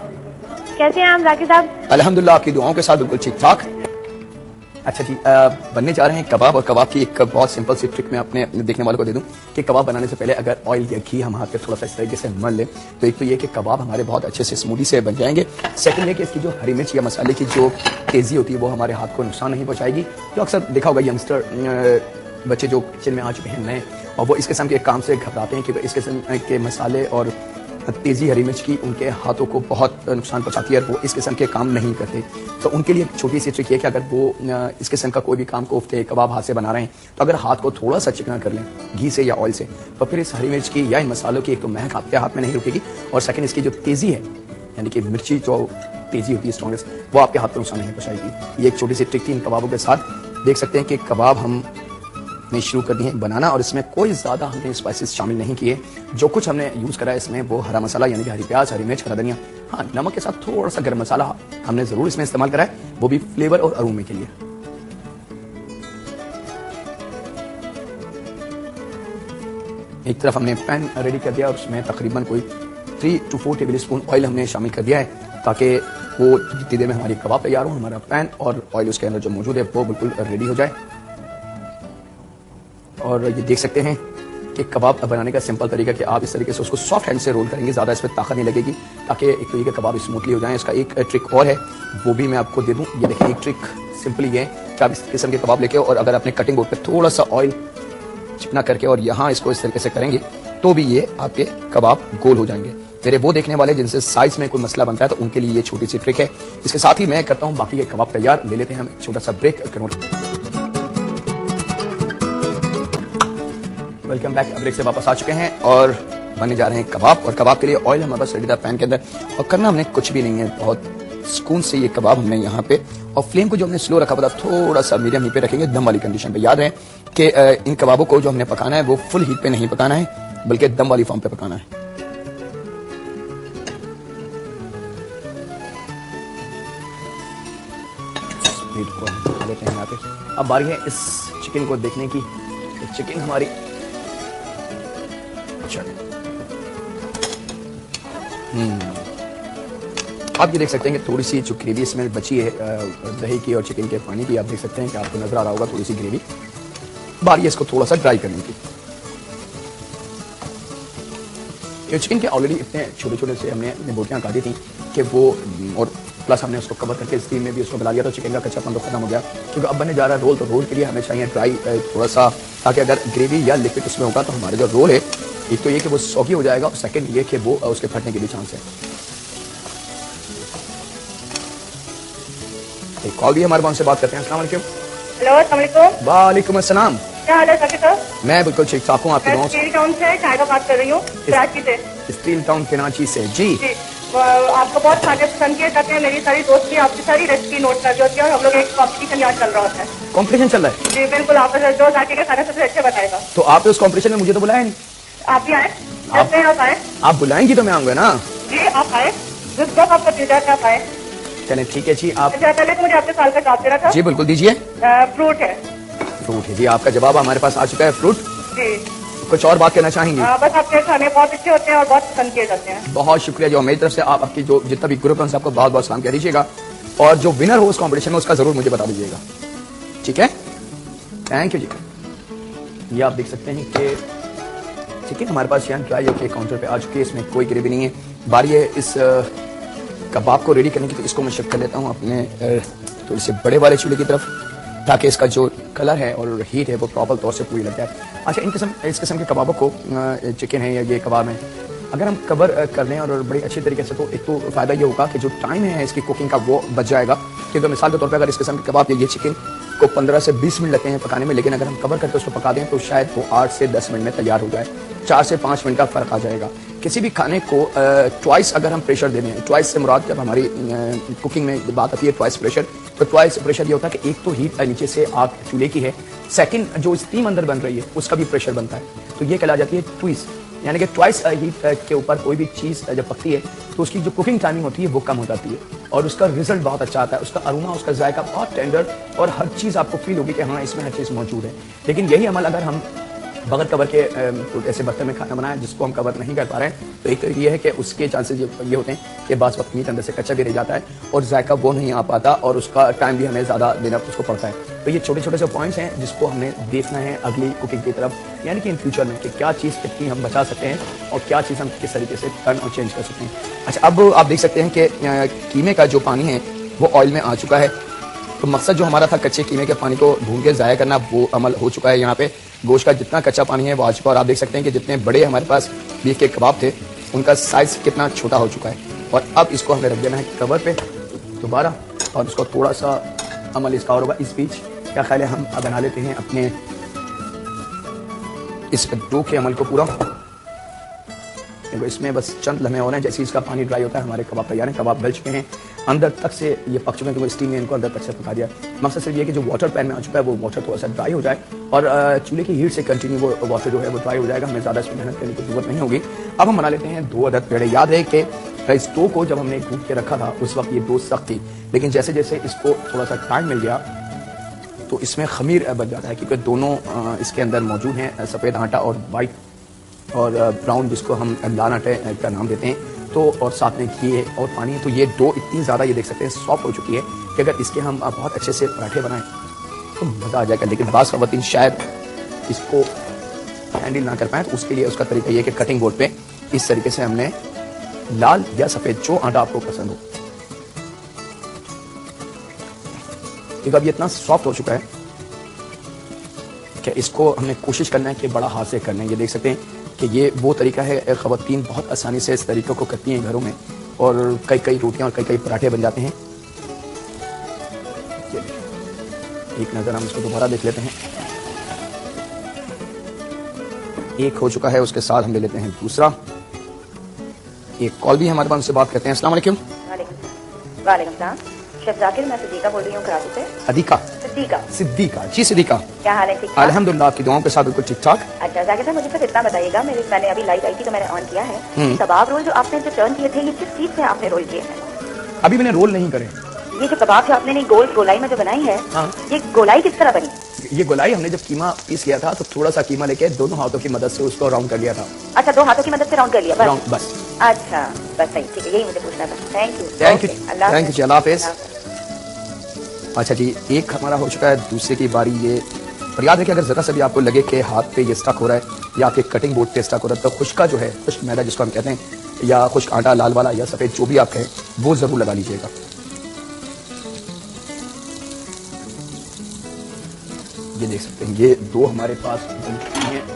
[SPEAKER 3] कैसे हैं आप जाकिर साहब?
[SPEAKER 2] अल्हम्दुलिल्लाह, आपकी दुआओं के साथ बिल्कुल ठीक ठाक। अच्छा जी, बनने जा रहे हैं कबाब। और कबाब की एक बहुत सिंपल सी ट्रिक मैं अपने देखने वालों को दे दूं कि कबाब बनाने से पहले अगर ऑयल या घी हम हाथ पे थोड़ा सा इस तरीके से मल लें तो एक तो ये कि कबाब हमारे बहुत अच्छे से स्मूदी से बन जाएंगे। सेकंड ये कि इसकी जो हरी मिर्च या मसाले की जो तेज़ी होती है वो हमारे हाथ को नुकसान नहीं पहुंचाएगी। जो अक्सर देखा होगा यंगस्टर बच्चे जो किचन में आ चुके हैं नए और वो इस किस्म के काम से घबराते हैं कि इस किस्म के मसाले और तेज़ी हरी मिर्च की उनके हाथों को बहुत नुकसान पहुंचाती है और वो इस किस्म के काम नहीं करते। तो उनके लिए एक छोटी सी ट्रिक है कि अगर वो इस किस्म का कोई भी काम कोफ्ते कबाब हाथ से बना रहे हैं तो अगर हाथ को थोड़ा सा चिकना कर लें घी से या ऑयल से तो फिर इस हरी मिर्च की या इन मसालों की एक तो महक आपके हाथ में नहीं रुकेगी और सेकंड इसकी जो तेज़ी है यानी कि मिर्ची जो तेज़ी होती है स्ट्रॉन्गेस्ट वो आपके हाथ को नुकसान नहीं पहुंचाएगी। ये एक छोटी सी ट्रिक थी इन कबाबों के साथ। देख सकते हैं कि कबाब हम ने शुरू कर दिए बनाना और इसमें कोई ज़्यादा हमने स्पाइसेस शामिल नहीं किए। जो कुछ हमने यूज़ करा है इसमें वो हरा मसाला यानी कि हरी प्याज, हरी मिर्च, हरा धनिया, हाँ नमक के साथ थोड़ा सा गर्म मसाला हमने ज़रूर इसमें इस्तेमाल करा है, वो भी फ्लेवर और अरोमे के लिए। एक तरफ हमने पैन रेडी कर दिया और उसमें तकरीबन कोई 3 to 4 टेबल स्पून ऑयल हमने शामिल कर दिया है ताकि वो जितनी देर में हमारी कबाब तैयार हो हमारा पैन और ऑयल उसके अंदर जो मौजूद है वो बिल्कुल रेडी हो जाए। और ये देख सकते हैं कि कबाब बनाने का सिंपल तरीका कि आप इस तरीके से उसको सॉफ्ट हैंड से रोल करेंगे, ज़्यादा इसमें ताकत नहीं लगेगी ताकि एक तो ये कि कबाब स्मूथली हो जाए। इसका एक ट्रिक और है वो भी मैं आपको दे दूं। ये देखिए एक ट्रिक सिंपली ये कि आप इस किस्म के कबाब लेके और अगर अपने कटिंग बोर्ड पे थोड़ा सा ऑयल चिकना करके और यहाँ इसको इस तरीके से करेंगे तो भी ये आपके कबाब गोल हो जाएंगे। मेरे वो देखने वाले जिनसे साइज में कोई मसला बनता है तो उनके लिए ये छोटी सी ट्रिक है। इसके साथ ही मैं करता हूँ बाकी के कबाब तैयार। ले लेते हैं हम एक छोटा सा ब्रेक। Welcome back. ब्रेक से वापस आ चुके हैं और बनने जा रहे हैं कबाब। और कबाब के लिए ऑयल हमारे पास रेडी था पैन के अंदर, और करना हमने कुछ भी नहीं है, बहुत सुकून से ये कबाब हमने यहाँ पे, और फ्लेम को जो हमने स्लो रखा था थोड़ा सा मीडियम हीट पे रखेंगे, दम वाली कंडीशन पे। याद रहे कि इन कबाबों को जो हमने पकाना है वो फुल हीट पे नहीं पकाना है, बल्कि दम वाली फॉर्म पे पकाना है। को हम लेते हैं यहाँ पे। अब बारी है इस चिकन को देखने की। चिकन हमारी आप ये देख सकते हैं कि थोड़ी सी जो ग्रेवी इसमें बची है दही की और चिकन के पानी की, आप देख सकते हैं कि आपको नजर आ रहा होगा थोड़ी सी ग्रेवी। बारी है इसको थोड़ा सा ड्राई करने की। ये चिकन के ऑलरेडी इतने छोटे छोटे से हमने बोटियां काटी थी कि वो, और प्लस हमने उसको कवर करके स्टीम में भी उसको गला दिया, तो चिकन का कच्चापन तो खत्म हो गया। क्योंकि अब बनने जा रहा है रोल, तो रोल के लिए हमें चाहिए ड्राई थोड़ा सा, ताकि अगर ग्रेवी या लिक्विड उसमें होगा तो हमारे जो रोल है, एक तो ये कि वो सॉगी हो जाएगा, और सेकंड ये कि वो उसके फटने के भी चांस है। एक कॉल भी हमारे पास से बात करते हैं। अस्सलाम वालेकुम।
[SPEAKER 3] हेलो, अस्सलाम वालेकुम।
[SPEAKER 2] वालेकुम अस्सलाम।
[SPEAKER 3] क्या हाल है साकिब साहब?
[SPEAKER 2] मैं बिल्कुल ठीक ठाक हूँ। आपके गाँव
[SPEAKER 3] स्टील टाउन से चाय बात कर रही हूँ, कराची से।
[SPEAKER 2] स्टील टाउन कराची से जी।
[SPEAKER 3] आपको बहुत खाने पसंद किए जाते हैं। मेरी सारी दोस्त भी आपकी सारी रेसिपी नोट कर होती है, और हम लोग एक कॉम्पिटिशन यहाँ चल रहा होता है।
[SPEAKER 2] कॉम्पिटिशन चल रहा है?
[SPEAKER 3] जी बिल्कुल, आप जो जाके के खाना सबसे अच्छे बताएगा।
[SPEAKER 2] तो आपने उस कॉम्पिटिशन में मुझे तो बुलाया नहीं।
[SPEAKER 3] आप भी आए, आप आए।
[SPEAKER 2] आप बुलाएंगी तो मैं आऊंगा ना
[SPEAKER 3] जी। आप आए, जिस वक्त आपको दिल जाए आप आए।
[SPEAKER 2] चले ठीक है जी। आप
[SPEAKER 3] पहले तो मुझे आपके साल का जवाब देना था।
[SPEAKER 2] जी बिल्कुल दीजिए।
[SPEAKER 3] फ्रूट है।
[SPEAKER 2] फ्रूट है जी, आपका जवाब हमारे पास आ चुका है, फ्रूट।
[SPEAKER 3] जी।
[SPEAKER 2] कुछ और बात करना चाहेंगे?
[SPEAKER 3] बस आपके खाने बहुत अच्छे होते हैं और बहुत पसंद किए जाते हैं।
[SPEAKER 2] बहुत शुक्रिया जी, और मेरी तरफ से आप आपकी जो जितना भी ग्रुप है उनसे आपको बहुत बहुत सलाम कह दीजिएगा, और जो विनर हो उस कॉम्पिटिशन में उसका जरूर मुझे बता दीजिएगा, ठीक है? थैंक यू जी। ये आप देख सकते हैं कि चिकन हमारे पास यहाँ ड्राई होकर काउंटर पे आ चुकी है, इसमें कोई ग्रेवी नहीं है। बारी है इस कबाब को रेडी करने की, तो इसको मैं शिफ्ट कर लेता हूँ अपने थोड़े से बड़े वाले चूल्हे की तरफ, ताकि इसका जो कलर है और हीट है वो प्रॉपर तौर से पूरी लग जाए। अच्छा, इस किस्म के कबाबों को, चिकन है या ये कबाब है, अगर हम कवर कर लें और बड़ी अच्छी तरीके से, तो एक तो फ़ायदा ये होगा कि जो टाइम है इसकी कुकिंग का वो बच जाएगा। क्योंकि मिसाल के तौर पर अगर इस किस्म के कबाब या ये चिकन को 15 से 20 मिनट लगते हैं पकाने में, लेकिन अगर हम कवर करके उसको पका दें तो शायद वो 8 से 10 मिनट में तैयार हो जाए। 4 से 5 मिनट का फ़र्क आ जाएगा। किसी भी खाने को ट्वाइस अगर हम प्रेशर दे दें, ट्वाइस से मुराद जब हमारी कुकिंग में बात आती है ट्वाइस प्रेशर, तो ट्वाइस प्रेशर ये होता है कि एक तो हीट नीचे से आग चूल्हे की है, सेकंड जो स्टीम अंदर बन रही है उसका भी प्रेशर बनता है, तो ये कहला जाती है ट्विस। यानी कि ट्वाइस हीट के ऊपर कोई भी चीज़ जब पकती है तो उसकी जो कुकिंग टाइमिंग होती है वो कम हो जाती है, और उसका रिजल्ट बहुत अच्छा आता है। उसका अरोमा, उसका जायका बहुत टेंडर, और हर चीज़ आपको फील होगी कि हाँ इसमें हर चीज़ मौजूद है। लेकिन यही अमल अगर हम बगैर कवर के ऐसे बर्तन में खाना बनाए जिसको हम कवर नहीं कर पा रहे हैं, तो एक तो ये है कि उसके चांसेस ये होते हैं कि बास वक्त मीट अंदर से कच्चा भी रह जाता है और जायका वो नहीं आ पाता, और उसका टाइम भी हमें ज़्यादा देना उसको पड़ता है। तो ये छोटे छोटे से पॉइंट्स हैं जिसको हमने देखना है अगली कुकिंग की तरफ, यानी कि इन फ्यूचर में कि क्या चीज़ कितनी हम बचा सकते हैं और क्या चीज़ हम किस तरीके से टर्न और चेंज कर सकते हैं। अच्छा, अब आप देख सकते हैं कि कीमे का जो पानी है वो ऑयल में आ चुका है। तो मकसद जो हमारा था कच्चे कीमे के पानी को भून के ज़ाया करना, वो अमल हो चुका है। यहाँ पे गोश्त का जितना कच्चा पानी है वो आ चुका है, और आप देख सकते हैं कि जितने बड़े हमारे पास बीफ के कबाब थे उनका साइज़ कितना छोटा हो चुका है। और अब इसको हमें रख देना है कवर पे दोबारा, और इसको थोड़ा सा अमल इसका और होगा। इस बीच क्या ख्याल है हम बना लेते हैं अपने इस डो के अमल को पूरा। देखो इसमें बस चंद लम्हे हो रहे हैं, जैसे इसका पानी ड्राई होता है हमारे कबाब तैयार हैं। कबाब गल चुके हैं, अंदर तक से ये पक चुके हैं, क्योंकि स्टीम ने इनको अंदर तक से पका दिया। मकसद सिर्फ ये कि जो वाटर पैन में आ चुका है वो वाटर थोड़ा सा ड्राई हो जाए, और चूल्हे की हीट से कंटिन्यू वो वाटर जो है वो ड्राई हो जाएगा। हमें ज़्यादा इसमें मेहनत करने की जरूरत नहीं होगी। अब हम बना लेते हैं 2 अदद पेड़े। याद है कि इस डो को जब हमने गूंथ के रखा था उस वक्त ये डो सख्त थी, लेकिन जैसे जैसे इसको थोड़ा सा टाइम मिल गया तो इसमें खमीर बन जाता है, क्योंकि दोनों इसके अंदर मौजूद हैं, सफ़ेद आटा और वाइट और ब्राउन, जिसको हम लाल आटे का नाम देते हैं। तो और साथ में घी है और पानी है, तो ये डो इतनी ज़्यादा ये देख सकते हैं सॉफ्ट हो चुकी है कि अगर इसके हम बहुत अच्छे से पराठे बनाएं तो मज़ा आ जाएगा। लेकिन बाज़ ख़वातीन शायद इसको हैंडल ना कर पाएँ, तो उसके लिए उसका तरीका ये है कि कटिंग बोर्ड पे इस तरीके से हमने लाल या सफ़ेद जो आटा आपको पसंद हो, क्योंकि अब ये इतना सॉफ्ट हो चुका है कि इसको हमने कोशिश करना है कि बड़ा हाथ से करना है। ये देख सकते हैं कि ये वो तरीका है, ख़वातीन बहुत आसानी से इस तरीक़े को करती हैं घरों में, और कई कई रोटियां और कई कई पराठे बन जाते हैं। एक नज़र हम इसको दोबारा देख लेते हैं। एक हो चुका है, उसके साथ हम ले लेते हैं दूसरा। एक कॉल भी हमारे पास, उनसे बात करते हैं। अस्सलाम वालेकुम।
[SPEAKER 4] वालेकुम सलाम। शेफ जाकिर, मैं सिद्दीका बोल रही हूँ कराची से।
[SPEAKER 2] अदीका?
[SPEAKER 4] सिद्दीका
[SPEAKER 2] जी सिद्दीका,
[SPEAKER 4] क्या हाल है? ठीक ठाक?
[SPEAKER 2] अल्हम्दुलिल्लाह, आपकी दुआओं के साथ बिल्कुल ठीक ठाक।
[SPEAKER 4] अच्छा जाकिर साहब, मुझे फिर इतना बताइएगा, मैंने अभी लाइट आई थी तो मैंने ऑन किया है। कबाब रोल जो आपने जो टर्न किए थे, ये किस चीज से आपने रोल किए हैं?
[SPEAKER 2] अभी मैंने रोल नहीं करे।
[SPEAKER 4] ये जो कबाब जो आपने नहीं गोलाई में जो बनाई है,
[SPEAKER 2] हाँ।
[SPEAKER 4] ये गोलाई किस तरह बनी?
[SPEAKER 2] ये गोलाई हमने जब कीमा पीस किया था तो थोड़ा सा कीमा लेके दोनों हाथों की मदद से उसको राउंड कर लिया था।
[SPEAKER 4] अच्छा, 2 हाथों की मदद से राउंड कर लिया?
[SPEAKER 2] राउंड बस।
[SPEAKER 4] अच्छा बस, सही, ठीक है, यही मुझे पूछना था। Thank you.
[SPEAKER 2] थैंक यू जी, अल्लाह हाफिज। अच्छा जी, एक हमारा हो चुका है, दूसरे की बारी ये। और याद है कि अगर जरा सा भी आपको लगे कि हाथ पे ये स्टक हो रहा है या आपके कटिंग बोर्ड पे स्टक हो रहा है, तो खुश्का जो है, खुश्क मैदा जिसको हम कहते हैं, या खुश्क आटा, लाल वाला या सफेद, जो भी आप कहें, वो जरूर लगा लीजिएगा। ये देख सकते हैं, ये 2 हमारे पास हैं।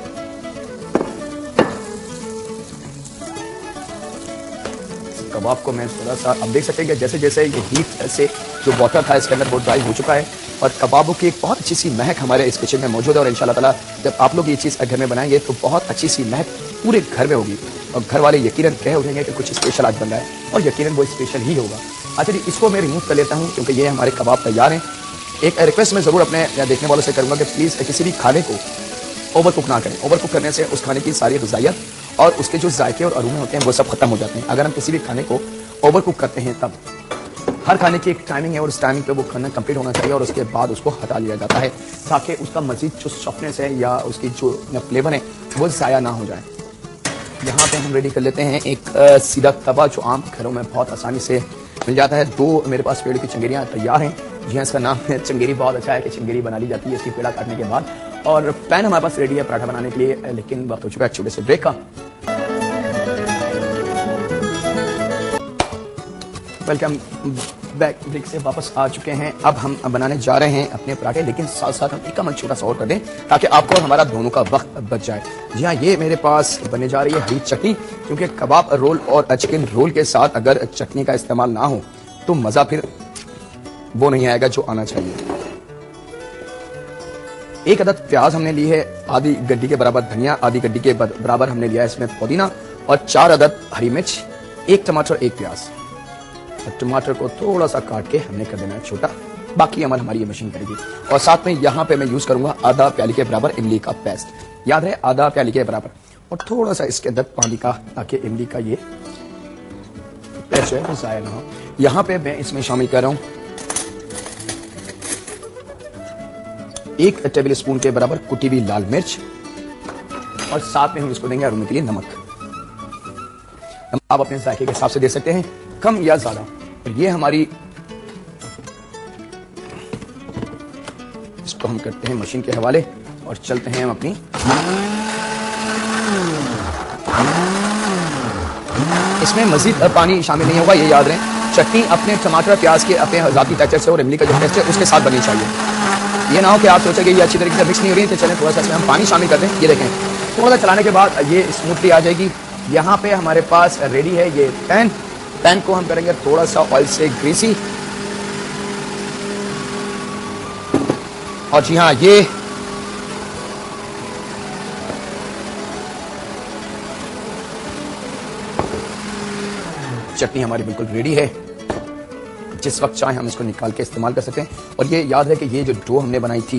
[SPEAKER 2] कबाब को मैं थोड़ा सा, अब देख सकते हैं कि जैसे जैसे ये हीट से जो वाटर था इसके अंदर बहुत ड्राई हो चुका है और कबाबों की एक बहुत अच्छी सी महक हमारे इस किचन में मौजूद है। और इंशाल्लाह ताला जब आप लोग ये चीज़ घर में बनाएंगे तो बहुत अच्छी सी महक पूरे घर में होगी और घर वाले यकीनन कह उठेंगे कि कुछ स्पेशल आज बन रहा है, और यकीनन वो स्पेशल ही होगा। अच्छा जी, इसको मैं रिमूव कर लेता हूँ क्योंकि ये हमारे कबाब तैयार हैं। एक रिक्वेस्ट मैं ज़रूर अपने देखने वालों से करूँगा कि प्लीज़ किसी भी खाने को ओवर कुक ना करें। ओवर कुक करने से उस खाने की सारी ग़िज़ाइयत और उसके जो जायके और अरोमे होते हैं वो सब खत्म हो जाते हैं। अगर हम किसी भी खाने को ओवर कुक करते हैं तब हर खाने की एक टाइमिंग है और उस टाइमिंग पे वो खाना कंप्लीट होना चाहिए और उसके बाद उसको हटा लिया जाता है ताकि उसका मजीद जो सॉफ्टनेस है या उसकी जो फ्लेवर है वो ज़ाया ना हो जाए। यहाँ पे हम रेडी कर लेते हैं एक सीधा तवा जो आम घरों में बहुत आसानी से मिल जाता है। 2 मेरे पास पेड़ की चंगेरियाँ तैयार हैं। जी हाँ, इसका नाम है चंगेरी। बहुत अच्छा है कि चंगेरी बना ली जाती है इसकी पेड़ा काटने के बाद। और पैन हमारे पास रेडी है पराठा बनाने के लिए, लेकिन वक्त हो चुका है छोटे से ब्रेक का। वेलकम बैक, ब्रेक से वापस आ चुके हैं। अब हम बनाने जा रहे हैं अपने पराठे, लेकिन साथ साथ हम एक अमल छोटा सा और कर दें ताकि आपको और हमारा दोनों का वक्त बच जाए। जी हाँ, ये मेरे पास बनने जा रही है हरी चटनी, क्योंकि कबाब रोल और चिकन रोल के साथ अगर चटनी का इस्तेमाल ना हो तो मज़ा फिर वो नहीं आएगा जो आना चाहिए। 1 अदद प्याज हमने ली है, आधी गड्डी के बराबर धनिया, आधी गड्डी के बराबर हमने लिया है इसमें पुदीना, और 4 अदद हरी मिर्च, 1 टमाटर, 1 प्याज। टमाटर को थोड़ा सा काट के हमने कर देना है छोटा, बाकी अमल हमारी ये मशीन करेगी। और साथ में यहाँ पे मैं यूज करूंगा आधा प्याली के बराबर इमली का पेस्ट। याद है, आधा प्याली के बराबर, और थोड़ा सा इसके अंदर पानी का, ताकि इमली का ये पेस्ट है वो ज़ाया ना हो। यहाँ पे मैं इसमें शामिल कर रहा हूँ 1 टेबल स्पून के बराबर कुटी हुई लाल मिर्च, और साथ में हम इसको देंगे अरोमे के लिए नमक। आप अपने जायके के हिसाब से दे सकते हैं, कम या ज्यादा। ये हमारी, इसको हम करते हैं मशीन के हवाले और चलते हैं हम अपनी। इसमें मजीद पानी शामिल नहीं होगा, ये याद रहे। चटनी अपने टमाटर प्याज के अपने जाती टेक्सचर से और इमली का जो टेस्ट है उसके साथ बननी चाहिए। ये ना हो कि आप सोचेंगे ये अच्छी तरीके से मिक्स नहीं हो रही है, तो चलें थोड़ा सा इसमें हम पानी शामिल कर दें। ये देखें, थोड़ा सा चलाने के बाद ये स्मूथली आ जाएगी। यहाँ पे हमारे पास रेडी है ये पैन को हम करेंगे थोड़ा सा ऑयल से ग्रीसी। और जी हाँ, ये चटनी हमारी बिल्कुल रेडी है, जिस वक्त चाहे हम इसको निकाल के इस्तेमाल कर सकते हैं। और ये याद है कि ये जो डो हमने बनाई थी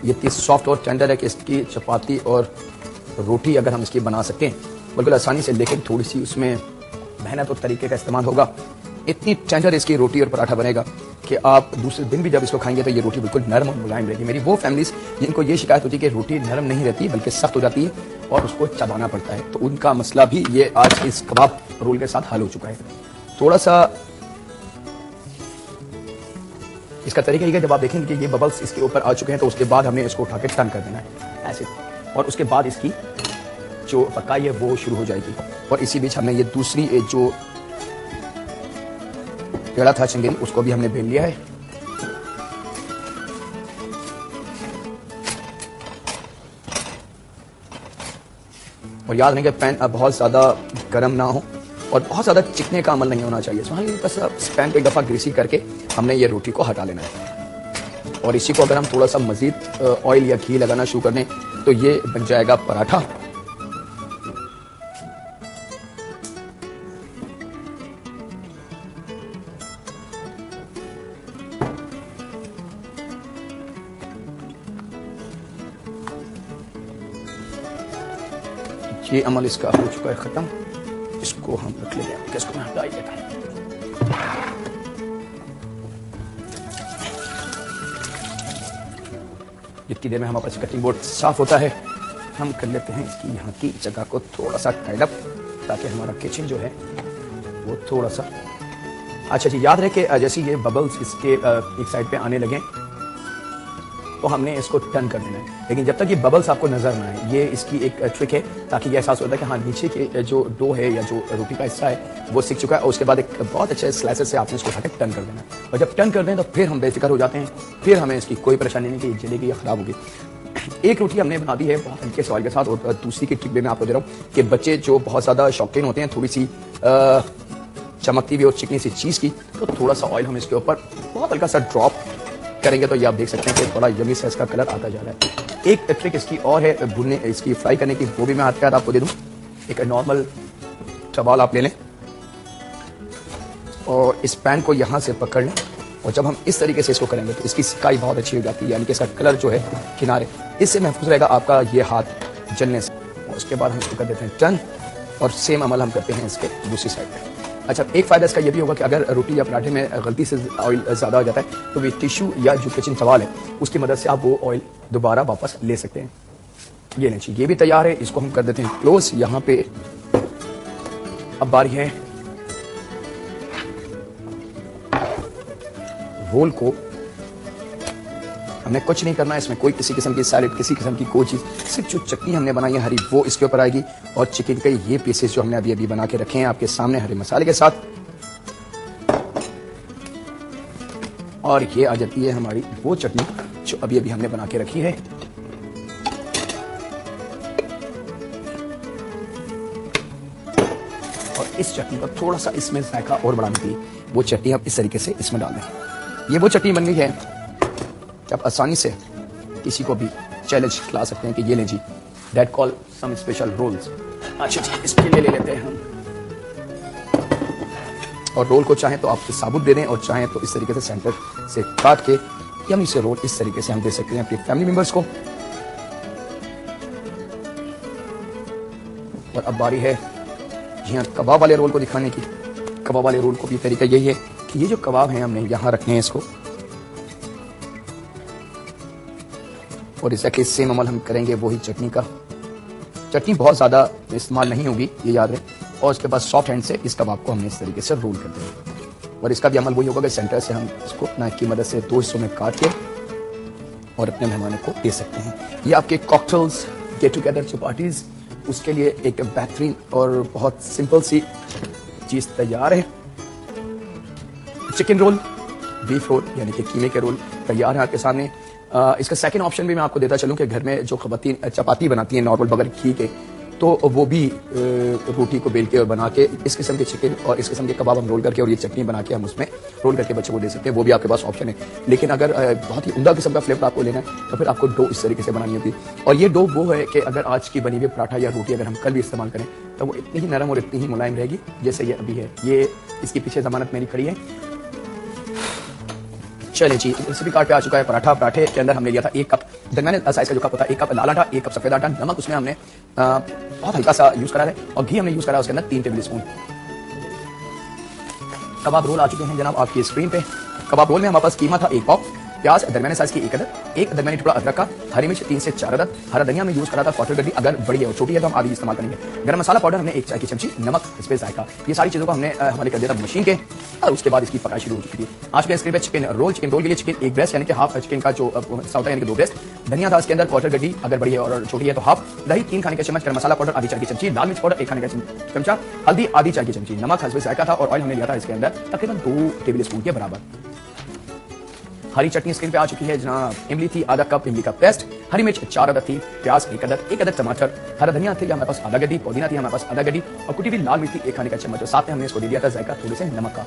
[SPEAKER 2] ये इतनी सॉफ्ट और टेंडर है कि इसकी चपाती और रोटी अगर हम इसकी बना सकते हैं बिल्कुल आसानी से, लेकिन थोड़ी सी उसमें मेहनत और तरीके का इस्तेमाल होगा। इतनी टेंडर इसकी रोटी और पराठा बनेगा कि आप दूसरे दिन भी जब इसको खाएंगे तो ये रोटी बिल्कुल नरम और मुलायम रहेगी। मेरी वो फैमिलीज जिनको ये शिकायत होती है कि रोटी नरम नहीं रहती बल्कि सख्त हो जाती है और उसको चबाना पड़ता है, तो उनका मसला भी ये आज इस कबाब रोल के साथ हल हो चुका है। थोड़ा सा इसका तरीका ये है, जब आप देखेंगे कि ये बबल्स इसके ऊपर आ चुके हैं तो उसके बाद हमने इसको उठा के टर्न कर देना है ऐसे, और उसके बाद इसकी जो पकाई है वो शुरू हो जाएगी। और इसी बीच हमने ये दूसरी जो पेड़ा था चंगेरी उसको भी हमने बेल लिया है। और याद रखें कि पैन अब बहुत ज्यादा गर्म ना हो और बहुत ज्यादा चिकने का अमल नहीं होना चाहिए। बस पैन को एक दफा ग्रीसी करके हमने ये रोटी को हटा लेना है। और इसी को अगर हम थोड़ा सा मजीद ऑयल या घी लगाना शुरू कर दें तो ये बन जाएगा पराठा। ये अमल इसका हो चुका है खत्म। इसको हम रख लेते हैं, इसको मैं हटा ही देता हूं। जितनी देर में हमारे पास कटिंग बोर्ड साफ होता है, हम कर लेते हैं इसकी यहाँ की जगह को थोड़ा सा टाइड अप, ताकि हमारा किचन जो है वो थोड़ा सा अच्छा जी। याद रहे कि जैसे ये बबल्स इसके एक साइड पे आने लगे तो हमने इसको टर्न कर देना है, लेकिन जब तक ये बबल्स आपको नजर ना आए, ये इसकी एक ट्रिक है, ताकि ये एहसास होता है कि हाँ नीचे के जो डो है या जो रोटी का हिस्सा है वो सीख चुका है। और उसके बाद एक बहुत अच्छे स्लाइसर से आपने इसको उठा के टर्न कर देना है। और जब टर्न कर दें तो फिर हम बेफिक्र हो जाते हैं, फिर हमें इसकी कोई परेशानी नहीं कि जलेगी या खराब होगी। एक रोटी हमने बना दी है बहुत हल्के सॉइल के साथ। और दूसरी की ट्रिक भी मैं आपको दे रहा हूँ कि बच्चे जो बहुत ज्यादा शौकीन होते हैं थोड़ी सी चमकती हुई और चिकनी सी चीज की, तो थोड़ा सा ऑयल हम इसके ऊपर बहुत हल्का सा ड्रॉप करेंगे तो ये आप देख सकते हैं कि थोड़ा यमी सा इसका कलर आता जा रहा है। एक ट्रिक इसकी और है भुनने इसकी फ्राई करने की, वो भी मैं हाथ के हाथ आपको दे दूं। एक नॉर्मल टवाल आप ले लें और इस पैन को यहां से पकड़ लें, और जब हम इस तरीके से इसको करेंगे तो इसकी सिकाई बहुत अच्छी हो जाती है, यानी कि इसका कलर जो है किनारे, इससे महफूज रहेगा आपका ये हाथ जलने से। और उसके बाद हम इसको कर देते हैं टर्न, और सेम अमल हम करते हैं इसके दूसरी साइड पे। अच्छा, एक फायदा इसका ये भी होगा कि अगर रोटी या पराठे में गलती से ऑयल ज़्यादा हो जाता है तो वो टिश्यू या जो किचन टवाल है उसकी मदद से आप वो ऑयल दोबारा वापस ले सकते हैं। ये नहीं चाहिए, ये भी तैयार है, इसको हम कर देते हैं क्लोज। यहाँ पे अब बारी है रोल को, हमें कुछ नहीं करना है इसमें, कोई किसी किस्म की सैलेड, किसी किस्म की कोई चीज, सिर्फ जो चटनी हमने बनाई है हरी वो इसके ऊपर आएगी। और चिकन के ये पीसेस जो हमने अभी अभी बना के रखे हैं आपके सामने हरे मसाले के साथ, और ये आ जाती है हमारी वो चटनी जो अभी अभी हमने बना के रखी है। और इस चटनी का थोड़ा सा इसमें जायका और बढ़ाने के लिए वो चटनी आप इस तरीके से इसमें डाल दें। ये वो चटनी बन गई है आप आसानी से किसी को भी चैलेंज खिला सकते हैं कि ये लें जी, that call some special roles. अच्छा जी, इसके लिए ले लेते हैं हम, और रोल को चाहें तो आप साबुत दे दें और चाहें तो इस तरीके से सेंटर से काट के यमी से रोल इस तरीके से हम दे सकते हैं अपने फैमिली मेंबर्स को। और अब बारी है जी हाँ कबाब वाले रोल को दिखाने की। कबाब वाले रोल को भी तरीका यही है कि ये जो कबाब हैं हमने यहाँ रखने हैं इसको, और एग्जैक्टली सेम अमल हम करेंगे वही चटनी का। चटनी बहुत ज़्यादा इस्तेमाल नहीं होगी, ये याद रहे। और उसके बाद सॉफ्ट हैंड से इस कबाब को हमने इस तरीके से रोल कर देंगे। और इसका भी अमल वही होगा कि सेंटर से हम इसको नाइफ की मदद से 2 हिस्सों में काट के और अपने मेहमानों को दे सकते हैं। ये आपके कॉकटेल्स, गेट टुगेदर जो पार्टीज, उसके लिए एक बेहतरीन और बहुत सिंपल सी चीज़ तैयार है। चिकन रोल, बीफ रोल यानी कि कीमे के रोल तैयार है आपके सामने। इसका सेकंड ऑप्शन भी मैं आपको देता चलूं कि घर में जो खवातीन चपाती बनाती हैं नॉर्मल बगैर घी के, तो वो भी रोटी को बेल के और बना के इस किस्म के चिकन और इस किस्म के कबाब हम रोल करके और ये चटनी बना के हम उसमें रोल करके बच्चों को दे सकते हैं। वो भी आपके पास ऑप्शन है। लेकिन अगर बहुत ही उम्दा किस्म का फ्लेवर आपको लेना है तो फिर आपको डो इस तरीके से बनानी होगी। और ये डो वो है कि अगर आज की बनी हुई पराठा या रोटी अगर हम कल भी इस्तेमाल करें तो वो इतनी ही नरम और इतनी ही मुलायम रहेगी जैसे ये अभी है। ये इसकी पीछे जमानत मेरी खड़ी है। चलिए जी, रेसिपी कार्ड पे आ चुका है पराठा। पराठे के अंदर हमने लिया था 1 कप दरमियाने साइज का जो कप होता है, 1 कप लाल आटा, 1 कप सफेद आटा, नमक उसमें हमने बहुत हल्का सा यूज करा है, और घी हमने यूज करा है उसके अंदर 3 टेबल स्पून। कबाब रोल आ चुके हैं जनाब आपकी स्क्रीन पे। कबाब रोल में हमारे पास कीमा था 1 पाव, प्याज दरमियाने साइज की 1 अदद, 1 दरमियानी टुकड़ा अदरक का, हरी मिर्च 3 से 4 अदद, हरा धनिया में यूज करा था 1/4 गड्डी, अगर बड़ी है और छोटी है तो हम आधी इस्तेमाल करेंगे। गरम मसाला पाउडर हमने 1 चाय की चमची, नमक, इस पे जायका, ये सारी चीजों को हमने हमारे कर दिया था मशीन के, और उसके बाद इसकी पकाई शुरू हो चुकी थी। आज के स्क्रीन पे चिकन रोल के लिए चिकन 1 ब्रेस्ट यानी कि हाफ चिकन का जो हिस्सा होता है यानी कि 2 ब्रेस्ट, धनिया था इसके अंदर 1/4 गड्डी, अगर बड़ी है और छोटी है तो हाफ, दही 3 खाने के चम्मच, गरम मसाला पाउडर आधी चाय की चमची, लाल मिर्च पाउडर 1 खाने का चमचा, हल्दी आधी चाय की चमची, नमक हस्बे जायका था, और ऑयल हमने लिया था इसके अंदर तकरीबन 2 टेबल स्पून के बराबर। हरी चटनी स्क्रीन पे आ चुकी है जहाँ इमली थी आधा कप इमली का पेस्ट, हरी मिर्च 4 अदद थी, प्याज 1 अदद टमाटर, हरा धनिया थी हमारे पास आधा गड्डी, पुदीना थी हमारे पास आधा गड्डी, और कुटी हुई लाल मिर्च 1 खाने का चम्मच, और साथ में हमने इसको दे दिया था जायका थोड़े से नमक का।